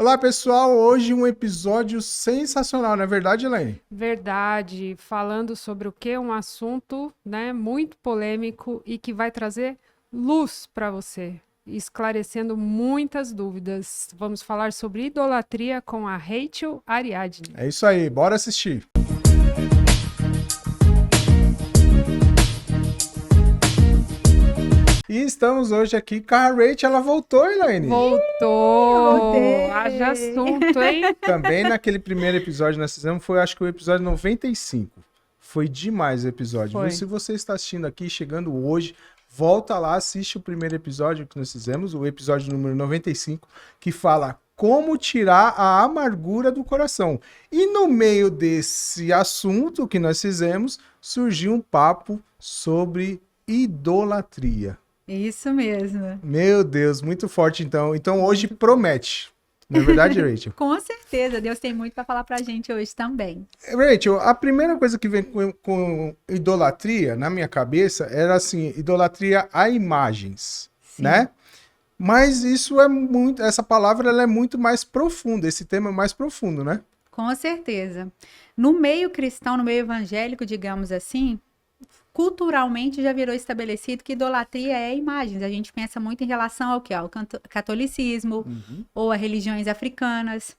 Olá, pessoal. Hoje um episódio sensacional, não é verdade, Elaine? Verdade, falando sobre o que? Um assunto, né, muito polêmico e que vai trazer luz para você, esclarecendo muitas dúvidas. Vamos falar sobre idolatria com a Rachel Ariadne. É isso aí, bora assistir. E estamos hoje aqui com a Rachel. Ela voltou, Elaine. Voltou! Voltei. Haja assunto, hein? Também naquele primeiro episódio que nós fizemos, foi acho que o episódio 95. Foi demais o episódio. Foi. Se você está assistindo aqui, chegando hoje, volta lá, assiste o primeiro episódio que nós fizemos, o episódio número 95, que fala como tirar a amargura do coração. E no meio desse assunto que nós fizemos, surgiu um papo sobre idolatria. Isso mesmo. Meu Deus, muito forte então. Então hoje promete. Não é verdade, Rachel? Com certeza, Deus tem muito para falar pra gente hoje também. Rachel, a primeira coisa que vem com idolatria na minha cabeça era assim, idolatria a imagens, Sim. né? Mas isso é muito, essa palavra ela é muito mais profunda, esse tema é mais profundo, né? Com certeza. No meio cristão, no meio evangélico, digamos assim, culturalmente já virou estabelecido que idolatria é imagens. A gente pensa muito em relação ao que? Ao catolicismo ou a religiões africanas.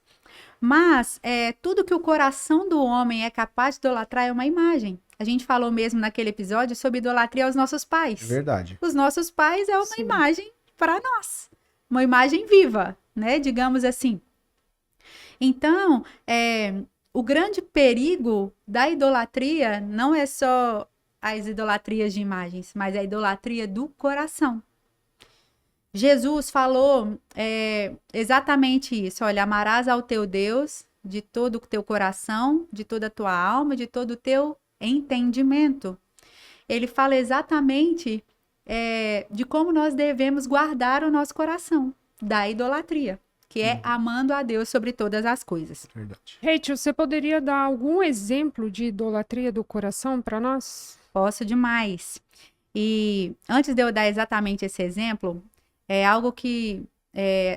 Mas tudo que o coração do homem é capaz de idolatrar é uma imagem. A gente falou mesmo naquele episódio sobre idolatria aos nossos pais. É verdade. Os nossos pais é uma Sim. imagem para nós. Uma imagem viva, né? Digamos assim. Então, o grande perigo da idolatria não é só as idolatrias de imagens, mas a idolatria do coração. Jesus falou exatamente isso. Olha, amarás ao teu Deus de todo o teu coração, de toda a tua alma, de todo o teu entendimento. Ele fala exatamente de como nós devemos guardar o nosso coração da idolatria, que é amando a Deus sobre todas as coisas. Verdade. Rachel, você poderia dar algum exemplo de idolatria do coração para nós? Posso demais. E antes de eu dar exatamente esse exemplo, é algo que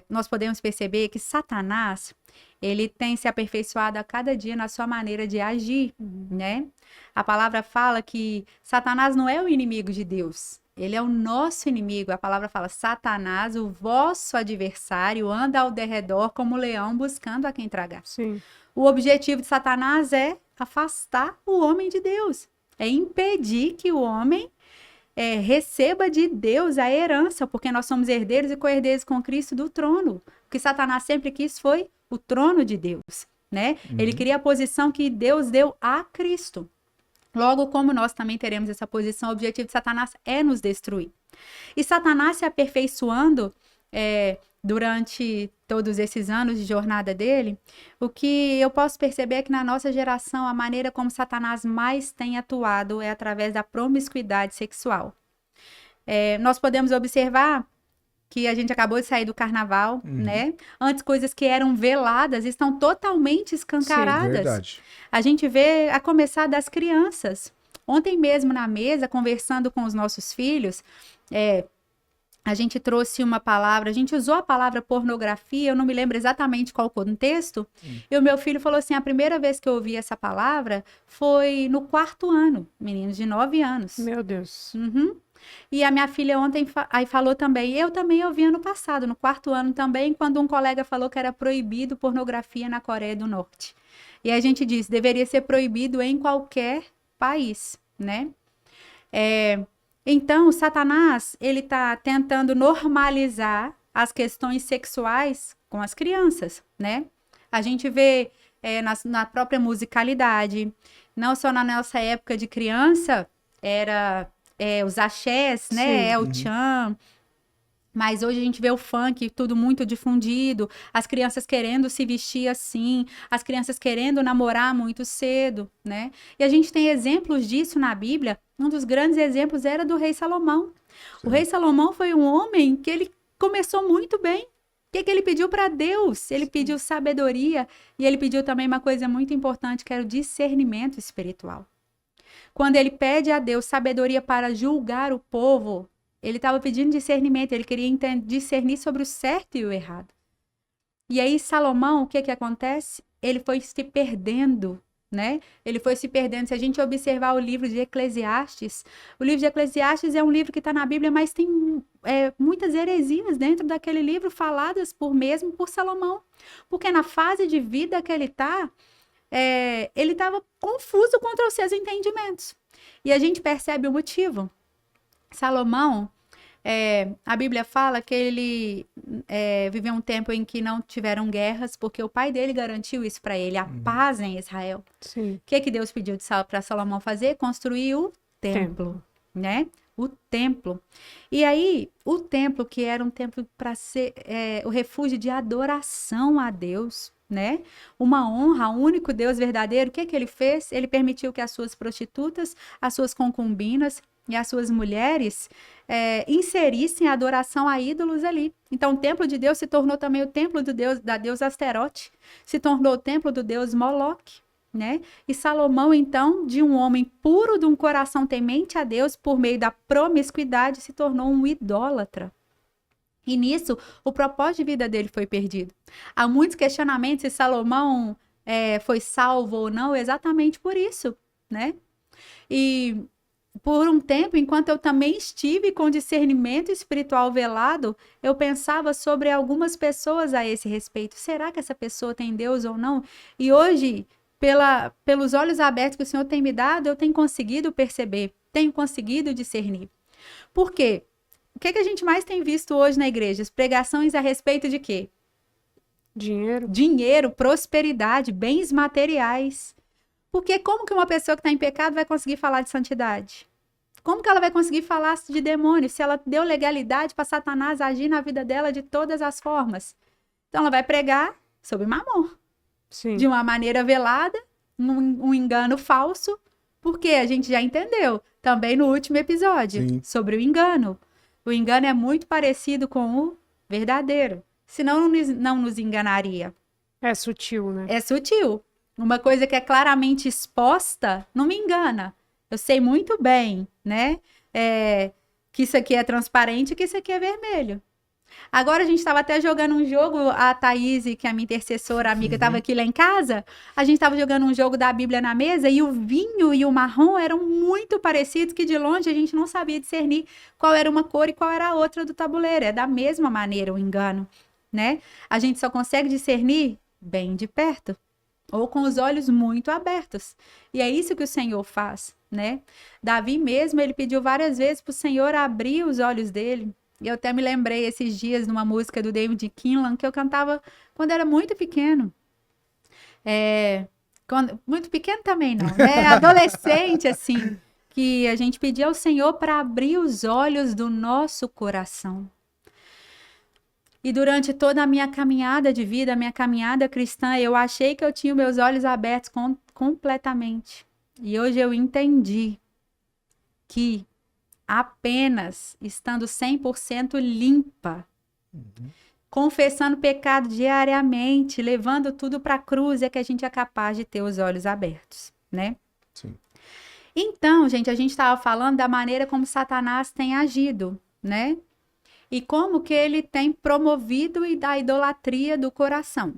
nós podemos perceber que Satanás, ele tem se aperfeiçoado a cada dia na sua maneira de agir, né? A palavra fala que Satanás não é o inimigo de Deus, ele é o nosso inimigo. A palavra fala, Satanás, o vosso adversário, anda ao derredor como leão buscando a quem tragar. Sim. O objetivo de Satanás é afastar o homem de Deus, é impedir que o homem receba de Deus a herança, porque nós somos herdeiros e co-herdeiros com Cristo do trono. O que Satanás sempre quis foi o trono de Deus, né? Ele queria a posição que Deus deu a Cristo. Logo, como nós também teremos essa posição, o objetivo de Satanás é nos destruir. E Satanás se aperfeiçoando durante todos esses anos de jornada dele, o que eu posso perceber é que na nossa geração a maneira como Satanás mais tem atuado é através da promiscuidade sexual. Nós podemos observar que a gente acabou de sair do carnaval, né? Antes, coisas que eram veladas estão totalmente escancaradas. Verdade. A gente vê a começar das crianças. Ontem mesmo na mesa, conversando com os nossos filhos, a gente trouxe uma palavra, a gente usou a palavra pornografia, eu não me lembro exatamente qual o contexto, e o meu filho falou assim, a primeira vez que eu ouvi essa palavra foi no 4º ano, meninos de 9 anos. Meu Deus. E a minha filha ontem aí falou também, eu também ouvi ano passado, no 4º ano também, quando um colega falou que era proibido pornografia na Coreia do Norte. E a gente disse, deveria ser proibido em qualquer país, né? Então, Satanás, ele está tentando normalizar as questões sexuais com as crianças, né? A gente vê na própria musicalidade, não só na nossa época de criança, era os axés, né? Sim. O tchan. Mas hoje a gente vê o funk, tudo muito difundido, as crianças querendo se vestir assim, as crianças querendo namorar muito cedo, né? E a gente tem exemplos disso na Bíblia. Um dos grandes exemplos era do rei Salomão. O rei Salomão foi um homem que ele começou muito bem. O que ele pediu para Deus? Ele pediu sabedoria e ele pediu também uma coisa muito importante, que era o discernimento espiritual. Quando ele pede a Deus sabedoria para julgar o povo, ele estava pedindo discernimento, ele queria discernir sobre o certo e o errado. E aí Salomão, o que que acontece? Ele foi se perdendo, né? Ele foi se perdendo. Se a gente observar o livro de Eclesiastes, o livro de Eclesiastes é um livro que está na Bíblia, mas tem muitas heresias dentro daquele livro faladas por Salomão. Porque na fase de vida que ele está, ele estava confuso contra os seus entendimentos. E a gente percebe o motivo. Salomão, a Bíblia fala que ele viveu um tempo em que não tiveram guerras, porque o pai dele garantiu isso para ele, a paz em Israel. Sim. O que Deus pediu para Salomão fazer? Construir o templo, né? O templo. E aí, o templo, que era um templo para ser o refúgio de adoração a Deus, né? Uma honra ao único Deus verdadeiro. O que ele fez? Ele permitiu que as suas prostitutas, as suas concubinas e as suas mulheres inserissem a adoração a ídolos ali. Então, o templo de Deus se tornou também o templo da deusa Asterote, se tornou o templo do deus Moloque, né? E Salomão, então, de um homem puro, de um coração temente a Deus, por meio da promiscuidade, se tornou um idólatra. E nisso, o propósito de vida dele foi perdido. Há muitos questionamentos se Salomão foi salvo ou não, exatamente por isso, né? E por um tempo, enquanto eu também estive com discernimento espiritual velado, eu pensava sobre algumas pessoas a esse respeito. Será que essa pessoa tem Deus ou não? E hoje, pelos olhos abertos que o Senhor tem me dado, eu tenho conseguido perceber, tenho conseguido discernir. Por quê? O que a gente mais tem visto hoje na igreja? As pregações a respeito de quê? Dinheiro. Dinheiro, prosperidade, bens materiais. Porque como que uma pessoa que está em pecado vai conseguir falar de santidade? Como que ela vai conseguir falar de demônio se ela deu legalidade para Satanás agir na vida dela de todas as formas? Então ela vai pregar sobre mamon. Sim. De uma maneira velada, um engano falso, porque a gente já entendeu também no último episódio sobre o engano. O engano é muito parecido com o verdadeiro, senão não nos enganaria. É sutil, né? É sutil. Uma coisa que é claramente exposta não me engana. Eu sei muito bem, né? Que isso aqui é transparente e que isso aqui é vermelho. Agora a gente estava até jogando um jogo, a Thaís, que é a minha intercessora amiga, estava aqui lá em casa, a gente estava jogando um jogo da Bíblia na mesa e o vinho e o marrom eram muito parecidos, que de longe a gente não sabia discernir qual era uma cor e qual era a outra do tabuleiro. É da mesma maneira o engano, né? A gente só consegue discernir bem de perto ou com os olhos muito abertos. E é isso que o Senhor faz, né? Davi mesmo, ele pediu várias vezes para o Senhor abrir os olhos dele. E eu até me lembrei esses dias numa música do David Kinlan que eu cantava quando era muito pequeno. Muito pequeno também não, né? Adolescente, assim, que a gente pedia ao Senhor para abrir os olhos do nosso coração. E durante toda a minha caminhada de vida, a minha caminhada cristã, eu achei que eu tinha meus olhos abertos completamente. E hoje eu entendi que apenas estando 100% limpa, confessando pecado diariamente, levando tudo para a cruz, é que a gente é capaz de ter os olhos abertos, né? Sim. Então, gente, a gente estava falando da maneira como Satanás tem agido, né? E como que ele tem promovido a idolatria do coração.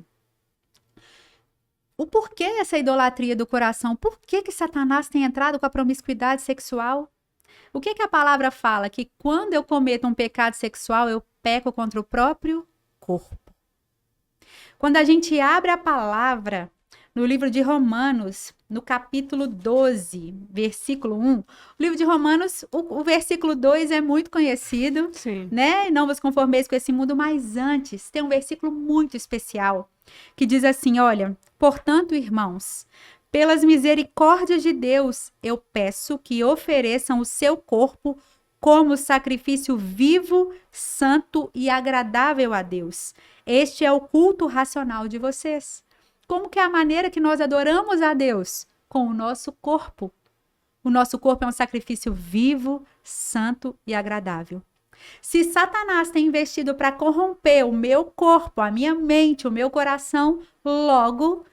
O porquê essa idolatria do coração? Por que Satanás tem entrado com a promiscuidade sexual? O que a palavra fala? Que quando eu cometo um pecado sexual, eu peco contra o próprio corpo. Quando a gente abre a palavra no livro de Romanos, no capítulo 12, versículo 1, o livro de Romanos, o versículo 2 é muito conhecido, Sim. né? Não vos conformeis com esse mundo, mas antes tem um versículo muito especial que diz assim, olha, portanto, irmãos, pelas misericórdias de Deus, eu peço que ofereçam o seu corpo como sacrifício vivo, santo e agradável a Deus. Este é o culto racional de vocês. Como que é a maneira que nós adoramos a Deus? Com o nosso corpo. O nosso corpo é um sacrifício vivo, santo e agradável. Se Satanás tem investido para corromper o meu corpo, a minha mente, o meu coração, logo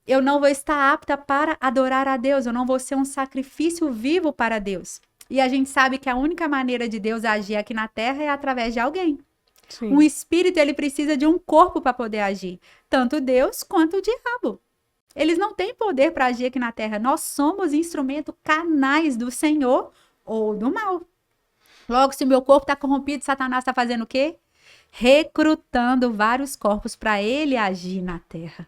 eu não vou estar apta para adorar a Deus, eu não vou ser um sacrifício vivo para Deus. E a gente sabe que a única maneira de Deus agir aqui na terra é através de alguém. Sim. Um espírito, ele precisa de um corpo para poder agir. Tanto Deus quanto o diabo. Eles não têm poder para agir aqui na terra. Nós somos instrumento, canais do Senhor ou do mal. Logo, se o meu corpo está corrompido, Satanás está fazendo o quê? Recrutando vários corpos para ele agir na terra.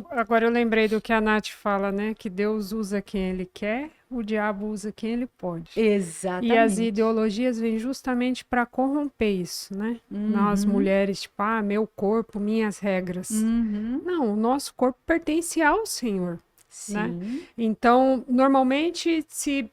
Agora eu lembrei do que a Nath fala, né? Que Deus usa quem ele quer, o diabo usa quem ele pode. Exatamente. E as ideologias vêm justamente para corromper isso, né? Nós mulheres, tipo, meu corpo, minhas regras. Não, o nosso corpo pertence ao Senhor, Sim. né? Então, normalmente se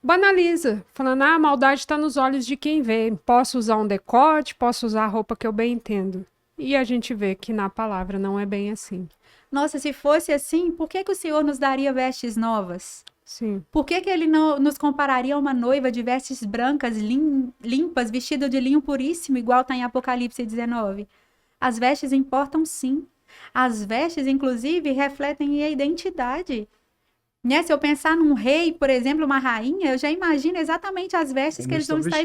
banaliza, falando, a maldade está nos olhos de quem vê. Posso usar um decote, posso usar a roupa que eu bem entendo. E a gente vê que na palavra não é bem assim. Nossa, se fosse assim, por que o Senhor nos daria vestes novas? Sim. Por que ele não nos compararia a uma noiva de vestes brancas, limpas, vestida de linho puríssimo, igual está em Apocalipse 19? As vestes importam sim. As vestes, inclusive, refletem a identidade. Né? Se eu pensar num rei, por exemplo, uma rainha, eu já imagino exatamente as vestes que eles vão estar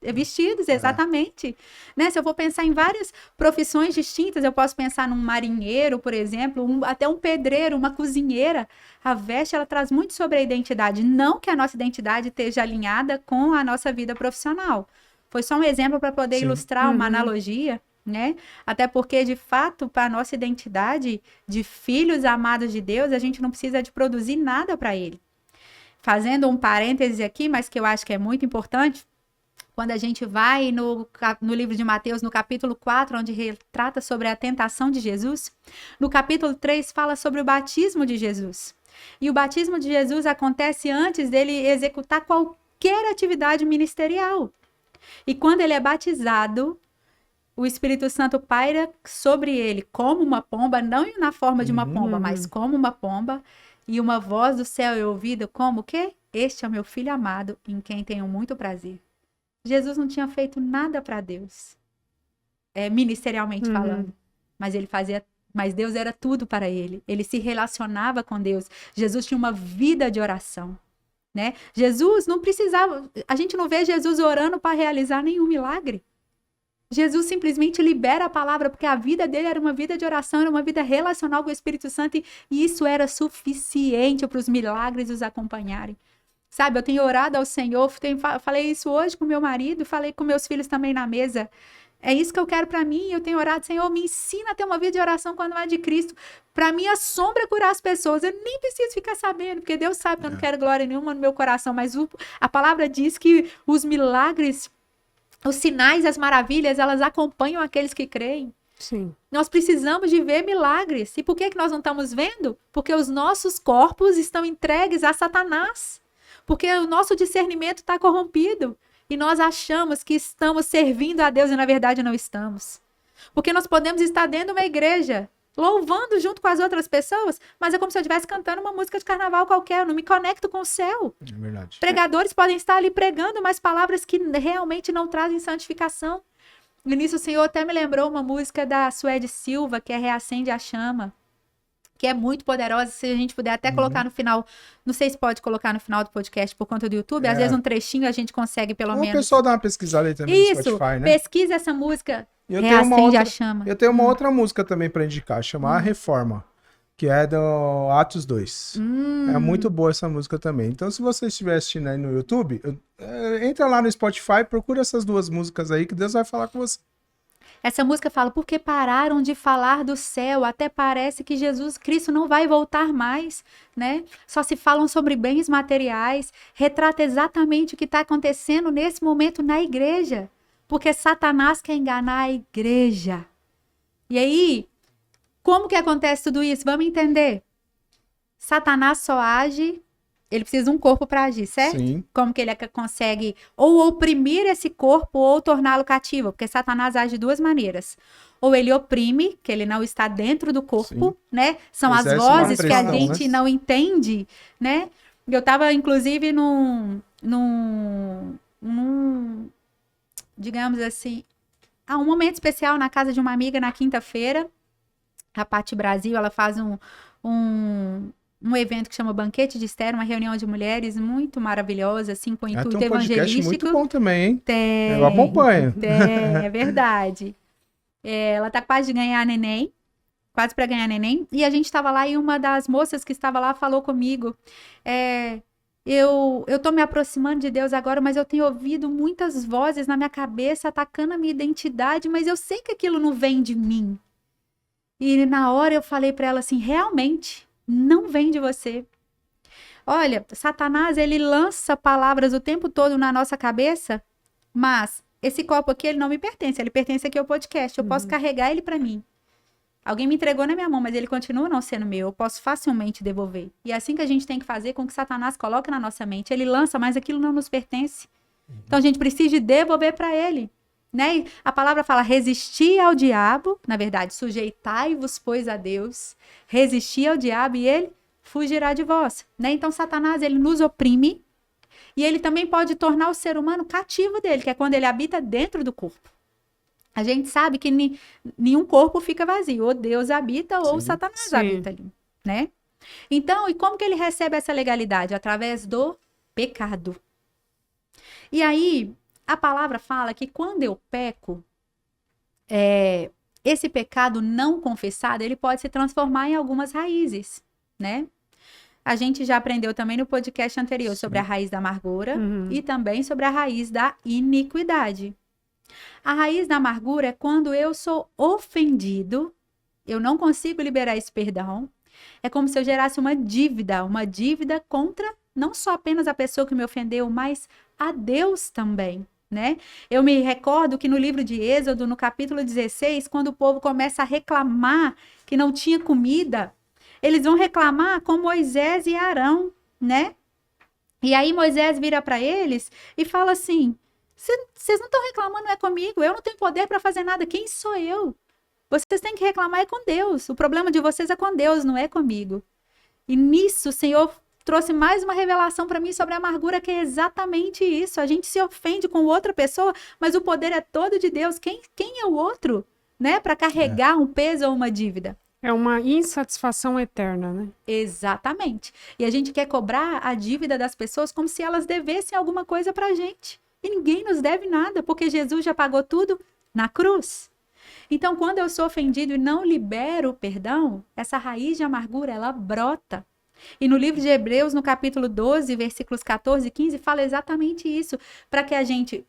vestidos, exatamente. Né? Se eu for pensar em várias profissões distintas, eu posso pensar num marinheiro, por exemplo, até um pedreiro, uma cozinheira. A veste, ela traz muito sobre a identidade. Não que a nossa identidade esteja alinhada com a nossa vida profissional. Foi só um exemplo para poder ilustrar uma analogia. Né? Até porque, de fato, para a nossa identidade de filhos amados de Deus, a gente não precisa de produzir nada para ele. Fazendo um parêntese aqui, mas que eu acho que é muito importante, quando a gente vai no livro de Mateus, no capítulo 4, onde retrata sobre a tentação de Jesus, no capítulo 3 fala sobre o batismo de Jesus. E o batismo de Jesus acontece antes dele executar qualquer atividade ministerial. E quando ele é batizado, o Espírito Santo paira sobre ele como uma pomba, não na forma de uma pomba, mas como uma pomba, e uma voz do céu é ouvida como o quê? Este é o meu filho amado, em quem tenho muito prazer. Jesus não tinha feito nada para Deus, ministerialmente falando, mas Deus era tudo para ele. Ele se relacionava com Deus. Jesus tinha uma vida de oração. Né? Jesus não precisava, a gente não vê Jesus orando para realizar nenhum milagre. Jesus simplesmente libera a palavra, porque a vida dele era uma vida de oração, era uma vida relacional com o Espírito Santo, e isso era suficiente para os milagres os acompanharem. Sabe, eu tenho orado ao Senhor, falei isso hoje com meu marido, falei com meus filhos também na mesa. É isso que eu quero para mim, eu tenho orado, Senhor, me ensina a ter uma vida de oração quando é de Cristo. Para mim, a sombra é curar as pessoas, eu nem preciso ficar sabendo, porque Deus sabe que eu não quero glória nenhuma no meu coração, mas a palavra diz que os milagres, os sinais, as maravilhas, elas acompanham aqueles que creem. Sim. Nós precisamos de ver milagres. E por que nós não estamos vendo? Porque os nossos corpos estão entregues a Satanás. Porque o nosso discernimento está corrompido. E nós achamos que estamos servindo a Deus e na verdade não estamos. Porque nós podemos estar dentro de uma igreja, louvando junto com as outras pessoas, mas é como se eu estivesse cantando uma música de carnaval qualquer, eu não me conecto com o céu. É verdade. Pregadores podem estar ali pregando, mas palavras que realmente não trazem santificação. E nisso o Senhor até me lembrou uma música da Suede Silva, que é Reacende a Chama, que é muito poderosa. Se a gente puder até colocar no final, não sei se pode colocar no final do podcast por conta do YouTube, às vezes um trechinho a gente consegue pelo menos. O pessoal dá uma pesquisada aí também no Spotify, né? Pesquisa essa música. Reacende a Chama. Eu tenho uma outra música também para indicar, chamada A Reforma, que é do Atos 2. É muito boa essa música também. Então, se você estiver assistindo aí no YouTube, entra lá no Spotify, procura essas duas músicas aí que Deus vai falar com você. Essa música fala, porque pararam de falar do céu, até parece que Jesus Cristo não vai voltar mais, né? Só se falam sobre bens materiais, retrata exatamente o que está acontecendo nesse momento na igreja. Porque Satanás quer enganar a igreja. E aí, como que acontece tudo isso? Vamos entender. Satanás só age, ele precisa de um corpo para agir, certo? Sim. Como que ele consegue ou oprimir esse corpo ou torná-lo cativo? Porque Satanás age de duas maneiras. Ou ele oprime, que ele não está dentro do corpo, né? São as vozes que a gente não entende, né? Eu estava, inclusive, digamos assim, um momento especial na casa de uma amiga na quinta-feira. A Pati Brasil, ela faz um evento que chama Banquete de Esther, uma reunião de mulheres muito maravilhosa, assim, com intuito tem um podcast evangelístico. muito bom também, hein? Tem, Eu acompanho. é verdade. Ela tá quase de ganhar neném, quase para ganhar neném, e a gente estava lá e uma das moças que estava lá falou comigo, eu tô me aproximando de Deus agora, mas eu tenho ouvido muitas vozes na minha cabeça atacando a minha identidade, mas eu sei que aquilo não vem de mim. E na hora eu falei para ela assim, realmente, não vem de você. Olha, Satanás, ele lança palavras o tempo todo na nossa cabeça, mas esse copo aqui, ele não me pertence, ele pertence aqui ao podcast, eu posso carregar ele para mim. Alguém me entregou na minha mão, mas ele continua não sendo meu, eu posso facilmente devolver. E é assim que a gente tem que fazer com que Satanás coloque na nossa mente. Ele lança, mas aquilo não nos pertence. Então a gente precisa de devolver para ele. Né? A palavra fala, resistir ao diabo, na verdade, sujeitai-vos, pois, a Deus, resistir ao diabo e ele fugirá de vós. Né? Então, Satanás, ele nos oprime e ele também pode tornar o ser humano cativo dele, que é quando ele habita dentro do corpo. A gente sabe que nenhum corpo fica vazio, ou Deus habita ou Satanás habita ali, né? Então, e como que ele recebe essa legalidade? Através do pecado. E aí, a palavra fala que quando eu peco, esse pecado não confessado, ele pode se transformar em algumas raízes, né? A gente já aprendeu também no podcast anterior sobre a raiz da amargura e também sobre a raiz da iniquidade. A raiz da amargura é quando eu sou ofendido, eu não consigo liberar esse perdão. É como se eu gerasse uma dívida contra não só apenas a pessoa que me ofendeu, mas a Deus também. Né? Eu me recordo que no livro de Êxodo, no capítulo 16, quando o povo começa a reclamar que não tinha comida, eles vão reclamar com Moisés e Arão, né? E aí Moisés vira para eles e fala assim, vocês não estão reclamando é comigo, eu não tenho poder para fazer nada, quem sou eu? Vocês têm que reclamar é com Deus, o problema de vocês é com Deus, não é comigo. E nisso o Senhor trouxe mais uma revelação para mim sobre a amargura, que é exatamente isso. A gente se ofende com outra pessoa, mas o poder é todo de Deus. Quem é o outro, né? Para carregar um peso ou uma dívida. É uma insatisfação eterna, né? Exatamente. E a gente quer cobrar a dívida das pessoas como se elas devessem alguma coisa pra gente. E ninguém nos deve nada, porque Jesus já pagou tudo na cruz. Então, quando eu sou ofendido e não libero o perdão, essa raiz de amargura, ela brota. E no livro de Hebreus, no capítulo 12, versículos 14 e 15, fala exatamente isso, para que a gente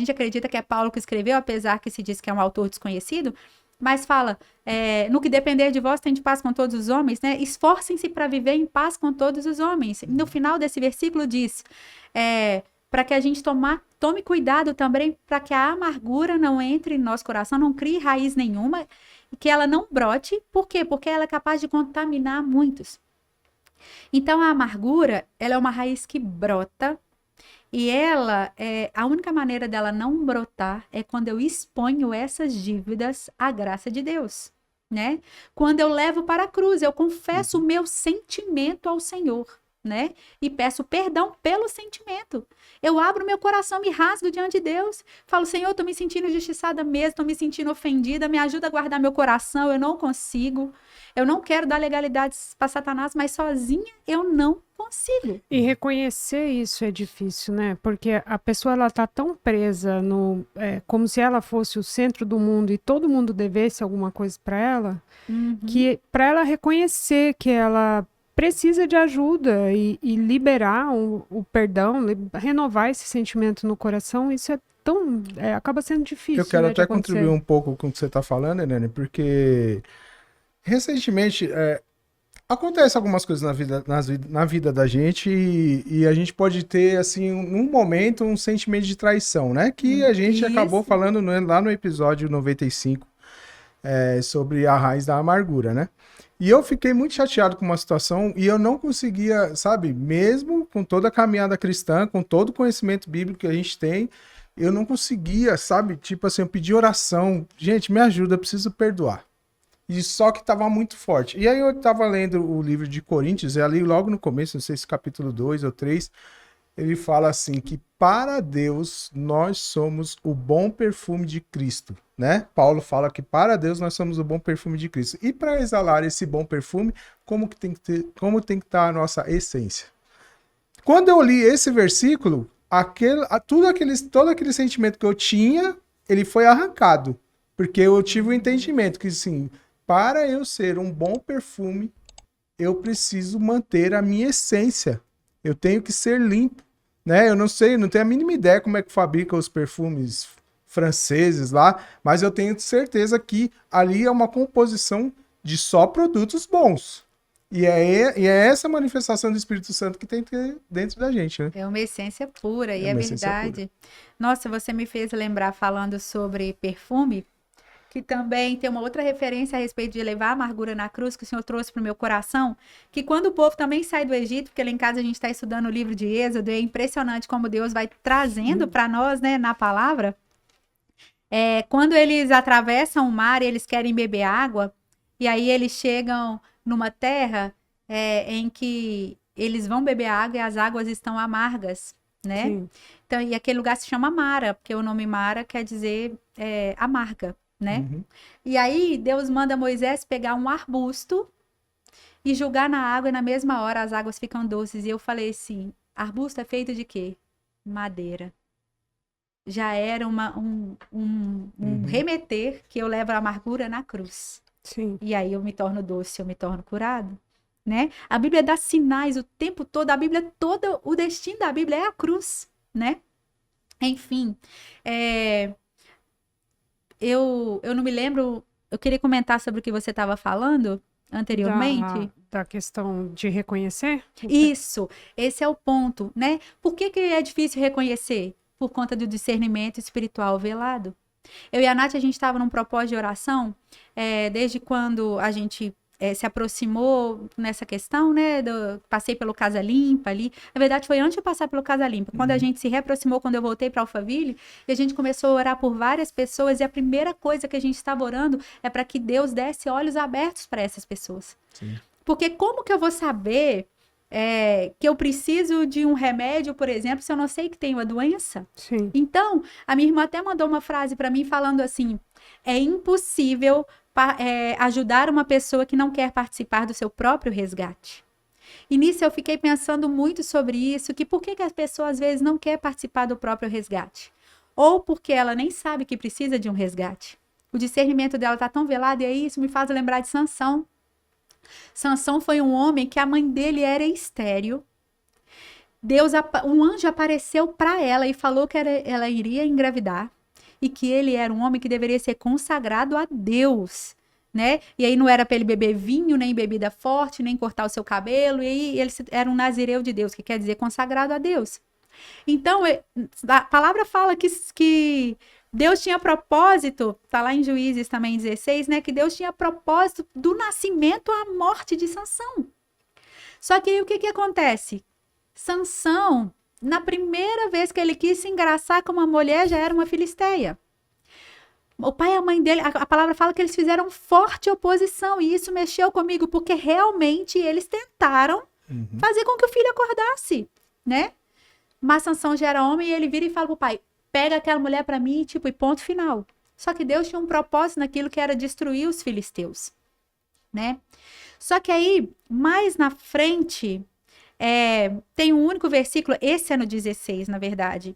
acredita que é Paulo que escreveu, apesar que se diz que é um autor desconhecido, mas fala, no que depender de vós, tem de paz com todos os homens, né? Esforcem-se para viver em paz com todos os homens. No final desse versículo diz, para que a gente tome cuidado também, para que a amargura não entre no nosso coração, não crie raiz nenhuma, que ela não brote. Por quê? Porque ela é capaz de contaminar muitos. Então, a amargura, ela é uma raiz que brota, e a única maneira dela não brotar é quando eu exponho essas dívidas à graça de Deus, né? Quando eu levo para a cruz, eu confesso o meu sentimento ao Senhor, né? E peço perdão pelo sentimento. Eu abro meu coração, me rasgo diante de Deus, falo, Senhor, tô me sentindo injustiçada mesmo, tô me sentindo ofendida, me ajuda a guardar meu coração, eu não consigo, eu não quero dar legalidades para Satanás, mas sozinha eu não consigo. E reconhecer isso é difícil, né? Porque a pessoa, ela tá tão presa como se ela fosse o centro do mundo e todo mundo devesse alguma coisa para ela, que para ela reconhecer que ela precisa de ajuda e liberar o perdão, renovar esse sentimento no coração, isso acaba sendo difícil. Eu quero até contribuir um pouco com o que você está falando, Helene, porque recentemente acontece algumas coisas na vida da gente e a gente pode ter, assim, num momento, um sentimento de traição, né? Que a gente acabou falando lá no episódio 95 sobre a raiz da amargura, né? E eu fiquei muito chateado com uma situação e eu não conseguia, sabe, mesmo com toda a caminhada cristã, com todo o conhecimento bíblico que a gente tem, eu não conseguia, sabe, tipo assim, eu pedi oração, gente, me ajuda, eu preciso perdoar. E só que tava muito forte. E aí eu tava lendo o livro de Coríntios, e ali logo no começo, não sei se capítulo 2 ou 3, ele fala assim que para Deus nós somos o bom perfume de Cristo, né? Paulo fala que para Deus nós somos o bom perfume de Cristo. E para exalar esse bom perfume, como tem que estar a nossa essência? Quando eu li esse versículo, todo aquele sentimento que eu tinha, ele foi arrancado, porque eu tive o entendimento que, assim, para eu ser um bom perfume, eu preciso manter a minha essência. Eu tenho que ser limpo, né? Eu não sei, não tenho a mínima ideia como é que fabrica os perfumes franceses lá, mas eu tenho certeza que ali é uma composição de só produtos bons. E é essa manifestação do Espírito Santo que tem que ter dentro da gente, né? É uma essência pura, e É é uma essência verdade. Nossa, você me fez lembrar, falando sobre perfume, que também tem uma outra referência a respeito de levar a amargura na cruz, que o Senhor trouxe para o meu coração, que quando o povo também sai do Egito, porque lá em casa a gente está estudando o livro de Êxodo, é impressionante como Deus vai trazendo para nós, né, na palavra. Quando eles atravessam o mar e eles querem beber água, e aí eles chegam numa terra em que eles vão beber água e as águas estão amargas, né? Sim. Então, e aquele lugar se chama Mara, porque o nome Mara quer dizer amarga, né? Uhum. E aí Deus manda Moisés pegar um arbusto e jogar na água, e na mesma hora as águas ficam doces. E eu falei assim, arbusto é feito de quê? Madeira. Já era um remeter que eu levo a amargura na cruz. Sim. E aí eu me torno doce, eu me torno curado, né? A Bíblia dá sinais o tempo todo, a Bíblia toda, o destino da Bíblia é a cruz, né? Enfim, eu não me lembro, eu queria comentar sobre o que você estava falando anteriormente. Da questão de reconhecer? Isso, esse é o ponto, né? Por que é difícil reconhecer? Por conta do discernimento espiritual velado. Eu e a Nath, a gente estava num propósito de oração, desde quando a gente se aproximou nessa questão, né? Passei pelo Casa Limpa ali. Na verdade, foi antes de passar pelo Casa Limpa. Quando a gente se reaproximou, quando eu voltei para Alphaville, e a gente começou a orar por várias pessoas, e a primeira coisa que a gente estava orando é para que Deus desse olhos abertos para essas pessoas. Sim. Porque como que eu vou saber que eu preciso de um remédio, por exemplo, se eu não sei que tenho a doença? Sim. Então, a minha irmã até mandou uma frase para mim falando assim, é impossível ajudar uma pessoa que não quer participar do seu próprio resgate. E nisso eu fiquei pensando muito sobre isso, que por que a pessoa às vezes não quer participar do próprio resgate? Ou porque ela nem sabe que precisa de um resgate. O discernimento dela está tão velado, e aí isso me faz lembrar de Sansão. Sansão foi um homem que a mãe dele era estéril. Um anjo apareceu para ela e falou que ela iria engravidar e que ele era um homem que deveria ser consagrado a Deus, né? E aí não era para ele beber vinho, nem bebida forte, nem cortar o seu cabelo, e aí ele era um nazireu de Deus, que quer dizer consagrado a Deus. Então, a palavra fala que Deus tinha propósito, tá lá em Juízes também 16, né? Que Deus tinha propósito do nascimento à morte de Sansão. Só que aí o que acontece? Sansão, na primeira vez que ele quis se engraçar com uma mulher, já era uma filisteia. O pai e a mãe dele, a palavra fala que eles fizeram forte oposição, e isso mexeu comigo, porque realmente eles tentaram fazer com que o filho acordasse, né? Mas Sansão já era homem, e ele vira e fala pro pai, pega aquela mulher para mim, e ponto final. Só que Deus tinha um propósito naquilo que era destruir os filisteus, né? Só que aí, mais na frente, tem um único versículo, esse é no 16, na verdade,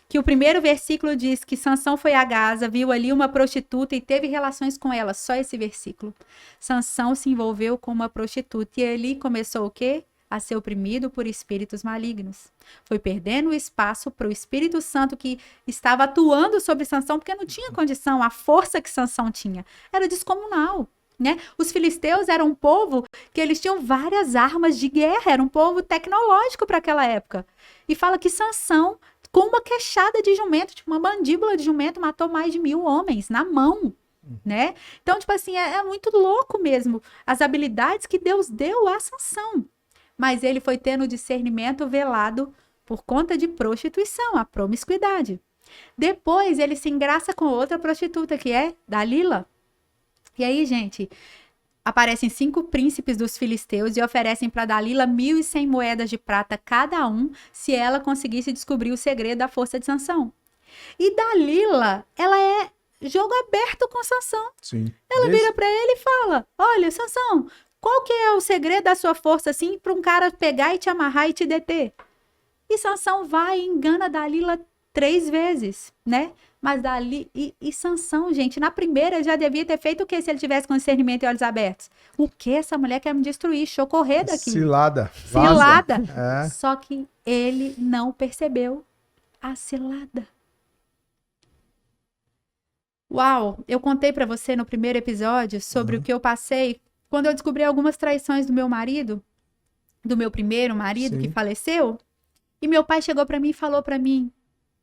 que o primeiro versículo diz que Sansão foi a Gaza, viu ali uma prostituta e teve relações com ela, só esse versículo. Sansão se envolveu com uma prostituta, e ali começou o quê? A ser oprimido por espíritos malignos. Foi perdendo o espaço para o Espírito Santo que estava atuando sobre Sansão, porque não tinha condição, a força que Sansão tinha era descomunal, né? Os filisteus eram um povo que eles tinham várias armas de guerra, era um povo tecnológico para aquela época. E fala que Sansão, com uma queixada de jumento, tipo uma mandíbula de jumento, matou mais de 1000 homens na mão, né? Então, tipo assim, é muito louco mesmo as habilidades que Deus deu a Sansão. Mas ele foi tendo discernimento velado por conta de prostituição, a promiscuidade. Depois ele se engraça com outra prostituta, que é Dalila. E aí, gente, aparecem 5 príncipes dos filisteus e oferecem para Dalila 1.100 moedas de prata cada um, se ela conseguisse descobrir o segredo da força de Sansão. E Dalila, ela é jogo aberto com Sansão. Sim. Ela vira para ele e fala: olha, Sansão, qual que é o segredo da sua força, assim, para um cara pegar e te amarrar e te deter? E Sansão vai e engana Dalila 3 vezes, né? Mas e Sansão, gente, na primeira já devia ter feito o que se ele tivesse com discernimento e olhos abertos? O que essa mulher quer me destruir? Deixa eu correr daqui. Cilada. Vaza. Cilada. É. Só que ele não percebeu a cilada. Uau, eu contei pra você no primeiro episódio sobre o que eu passei quando eu descobri algumas traições do meu marido, do meu primeiro marido que faleceu. E meu pai chegou pra mim e falou pra mim: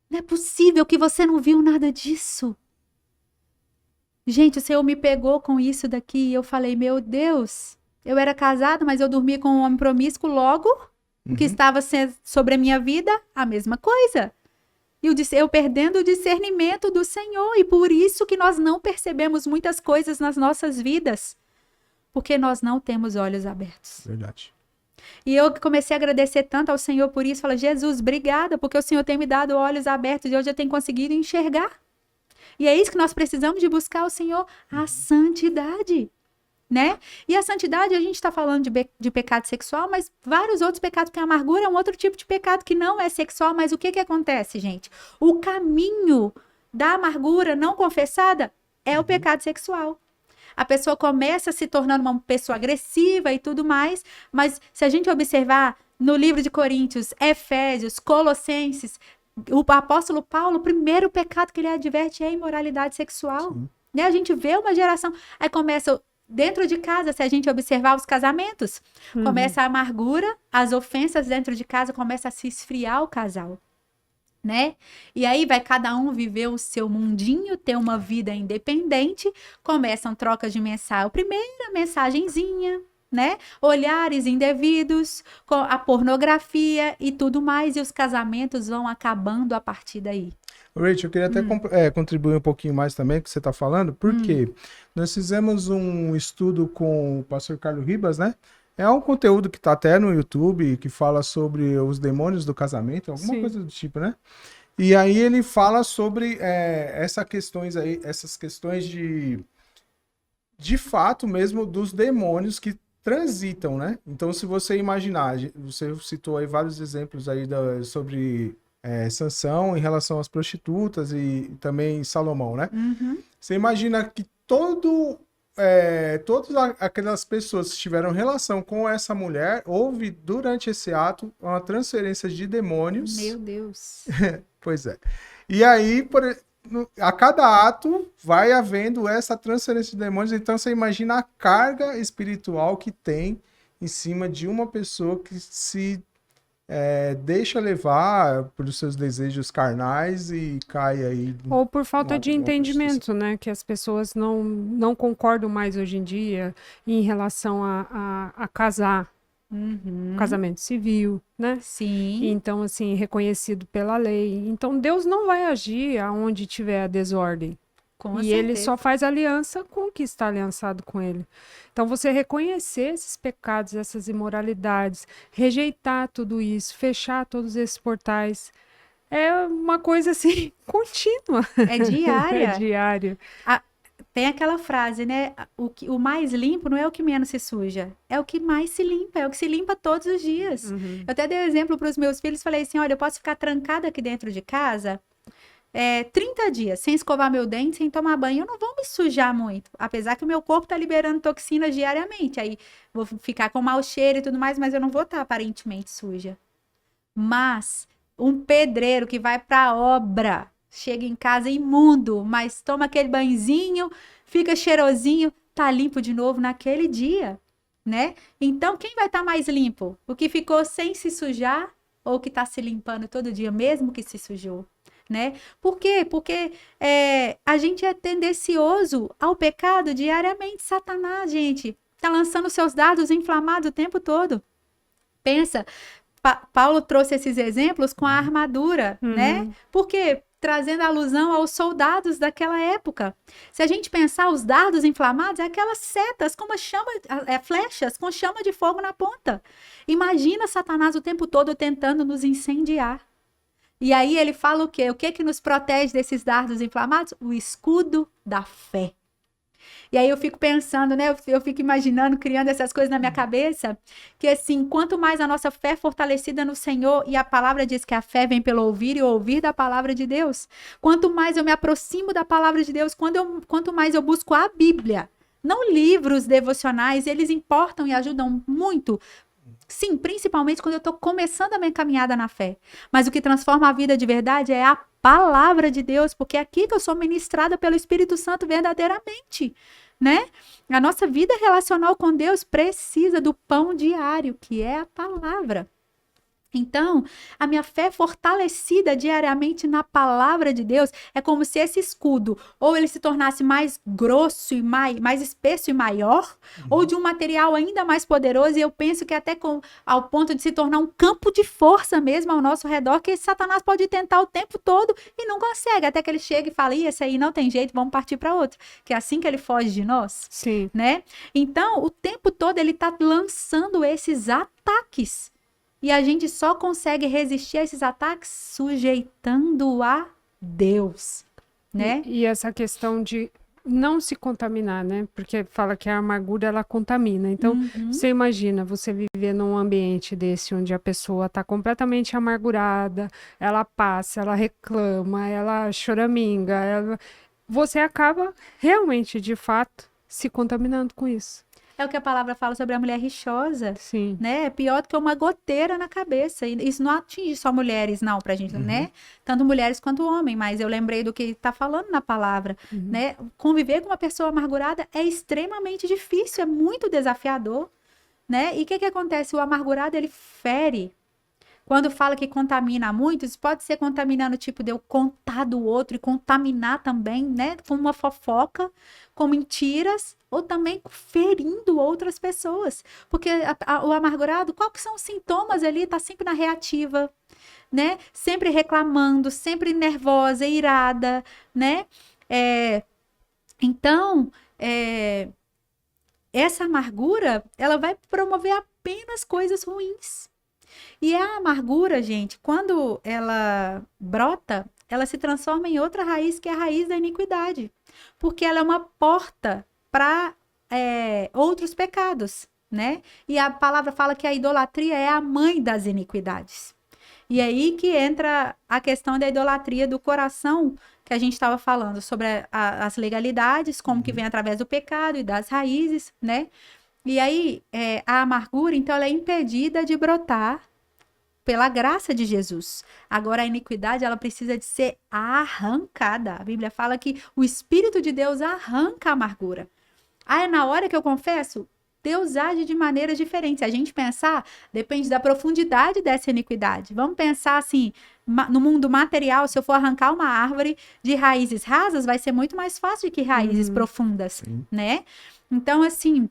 não é possível que você não viu nada disso. Gente, o Senhor me pegou com isso daqui e eu falei: meu Deus, eu era casado, mas eu dormi com um homem promíscuo, logo o que estava sobre a minha vida, a mesma coisa. E eu perdendo o discernimento do Senhor. E por isso que nós não percebemos muitas coisas nas nossas vidas. Porque nós não temos olhos abertos. Verdade. E eu comecei a agradecer tanto ao Senhor por isso. Falei: Jesus, obrigada, porque o Senhor tem me dado olhos abertos e hoje eu tenho conseguido enxergar. E é isso que nós precisamos de buscar o Senhor, a santidade, né? E a santidade, a gente está falando de pecado sexual, mas vários outros pecados, porque a amargura é um outro tipo de pecado que não é sexual. Mas o que acontece, gente? O caminho da amargura não confessada é o pecado sexual. A pessoa começa se tornando uma pessoa agressiva e tudo mais, mas se a gente observar no livro de Coríntios, Efésios, Colossenses, o apóstolo Paulo, o primeiro pecado que ele adverte é a imoralidade sexual. Né? A gente vê uma geração, aí começa dentro de casa, se a gente observar os casamentos, começa a amargura, as ofensas dentro de casa, começa a se esfriar o casal. Né? E aí vai cada um viver o seu mundinho, ter uma vida independente, começam trocas de mensagem, primeira mensagenzinha, né? Olhares indevidos, a pornografia e tudo mais, e os casamentos vão acabando a partir daí. Rachel, eu queria até contribuir um pouquinho mais também com o que você está falando, porque nós fizemos um estudo com o pastor Carlos Ribas, né? É um conteúdo que está até no YouTube, que fala sobre os demônios do casamento, alguma coisa do tipo, né? E aí ele fala sobre essas questões de fato mesmo dos demônios que transitam, né? Então, se você imaginar, você citou aí vários exemplos aí sobre Sansão em relação às prostitutas e também Salomão, né? Você imagina que todas aquelas pessoas que tiveram relação com essa mulher, houve durante esse ato uma transferência de demônios. Meu Deus. Pois é. E aí, a cada ato, vai havendo essa transferência de demônios. Então, você imagina a carga espiritual que tem em cima de uma pessoa que se deixa levar pelos seus desejos carnais e cai aí. Ou por falta de entendimento, né? Que as pessoas não concordam mais hoje em dia em relação a casar. Casamento civil, né? Sim. Então, assim, reconhecido pela lei. Então, Deus não vai agir aonde tiver a desordem. Com e certeza. ele só faz aliança com o que está aliançado com ele. Então, você reconhecer esses pecados, essas imoralidades, rejeitar tudo isso, fechar todos esses portais, é uma coisa, assim, contínua. É diária. É diária. Tem aquela frase, né? O mais limpo não é o que menos se suja, é o que mais se limpa, é o que se limpa todos os dias. Eu até dei um exemplo para os meus filhos, falei assim, olha, eu posso ficar trancada aqui dentro de casa 30 dias, sem escovar meu dente, sem tomar banho, eu não vou me sujar muito, apesar que o meu corpo tá liberando toxinas diariamente, aí vou ficar com mau cheiro e tudo mais, mas eu não vou estar aparentemente suja. Mas um pedreiro que vai pra obra, chega em casa imundo, mas toma aquele banhozinho, fica cheirosinho, tá limpo de novo naquele dia, né? Então, quem vai estar mais limpo? O que ficou sem se sujar ou o que tá se limpando todo dia, mesmo que se sujou, né? Por quê? Porque a gente é tendencioso ao pecado diariamente. Satanás, gente, tá lançando seus dardos inflamados o tempo todo. Pensa, Paulo trouxe esses exemplos com a armadura, né? Por quê? trazendo alusão aos soldados daquela época. Se a gente pensar, os dardos inflamados é aquelas setas com uma chama, flechas com chama de fogo na ponta. Imagina Satanás o tempo todo tentando nos incendiar. E aí ele fala o quê? O que que nos protege desses dardos inflamados? O escudo da fé. E aí eu fico pensando, né? Eu fico imaginando, criando essas coisas na minha cabeça, que assim, quanto mais a nossa fé é fortalecida no Senhor, e a palavra diz que a fé vem pelo ouvir e ouvir da palavra de Deus, quanto mais eu me aproximo da palavra de Deus, quanto mais eu busco a Bíblia, não livros devocionais, eles importam e ajudam muito. Sim, principalmente quando eu estou começando a minha caminhada na fé. Mas o que transforma a vida de verdade é a palavra de Deus, porque é aqui que eu sou ministrada pelo Espírito Santo verdadeiramente, né? A nossa vida relacional com Deus precisa do pão diário, que é a palavra. Então, a minha fé fortalecida diariamente na palavra de Deus é como se esse escudo, ou ele se tornasse mais grosso e mais espesso e maior, ou de um material ainda mais poderoso, e eu penso que até ao ponto de se tornar um campo de força mesmo ao nosso redor, que Satanás pode tentar o tempo todo e não consegue, até que ele chega e fala, esse aí não tem jeito, vamos partir para outro. Que é assim que ele foge de nós. Sim. Né? Então, o tempo todo ele está lançando esses ataques. E a gente só consegue resistir a esses ataques sujeitando a Deus, né? E essa questão de não se contaminar, né? Porque fala que a amargura, ela contamina. Então, você imagina, você viver num ambiente desse, onde a pessoa está completamente amargurada, ela passa, ela reclama, ela choraminga, você acaba realmente, de fato, se contaminando com isso. É o que a palavra fala sobre a mulher rixosa, Sim. né? É pior do que uma goteira na cabeça. E isso não atinge só mulheres, não, pra gente, né? Tanto mulheres quanto homem, mas eu lembrei do que está falando na palavra, né? Conviver com uma pessoa amargurada é extremamente difícil, é muito desafiador, né? E o que acontece? O amargurado, ele fere. Quando fala que contamina muitos, pode ser contaminando, tipo, de eu contar do outro e contaminar também, né? Com uma fofoca, com mentiras, ou também ferindo outras pessoas. Porque o amargurado, qual que são os sintomas ali? Tá sempre na reativa, né? Sempre reclamando, sempre nervosa, irada, né? Então, essa amargura, ela vai promover apenas coisas ruins. E a amargura, gente, quando ela brota, ela se transforma em outra raiz, que é a raiz da iniquidade. Porque ela é uma porta para outros pecados, né? E a palavra fala que a idolatria é a mãe das iniquidades. E é aí que entra a questão da idolatria do coração, que a gente estava falando sobre as legalidades, como que vem através do pecado e das raízes, né? E aí, a amargura, então, ela é impedida de brotar pela graça de Jesus. Agora, a iniquidade, ela precisa de ser arrancada. A Bíblia fala que o Espírito de Deus arranca a amargura. Na hora que eu confesso, Deus age de maneiras diferentes. Se a gente pensar, depende da profundidade dessa iniquidade. Vamos pensar assim, no mundo material, se eu for arrancar uma árvore de raízes rasas, vai ser muito mais fácil do que raízes profundas, né? Então, assim,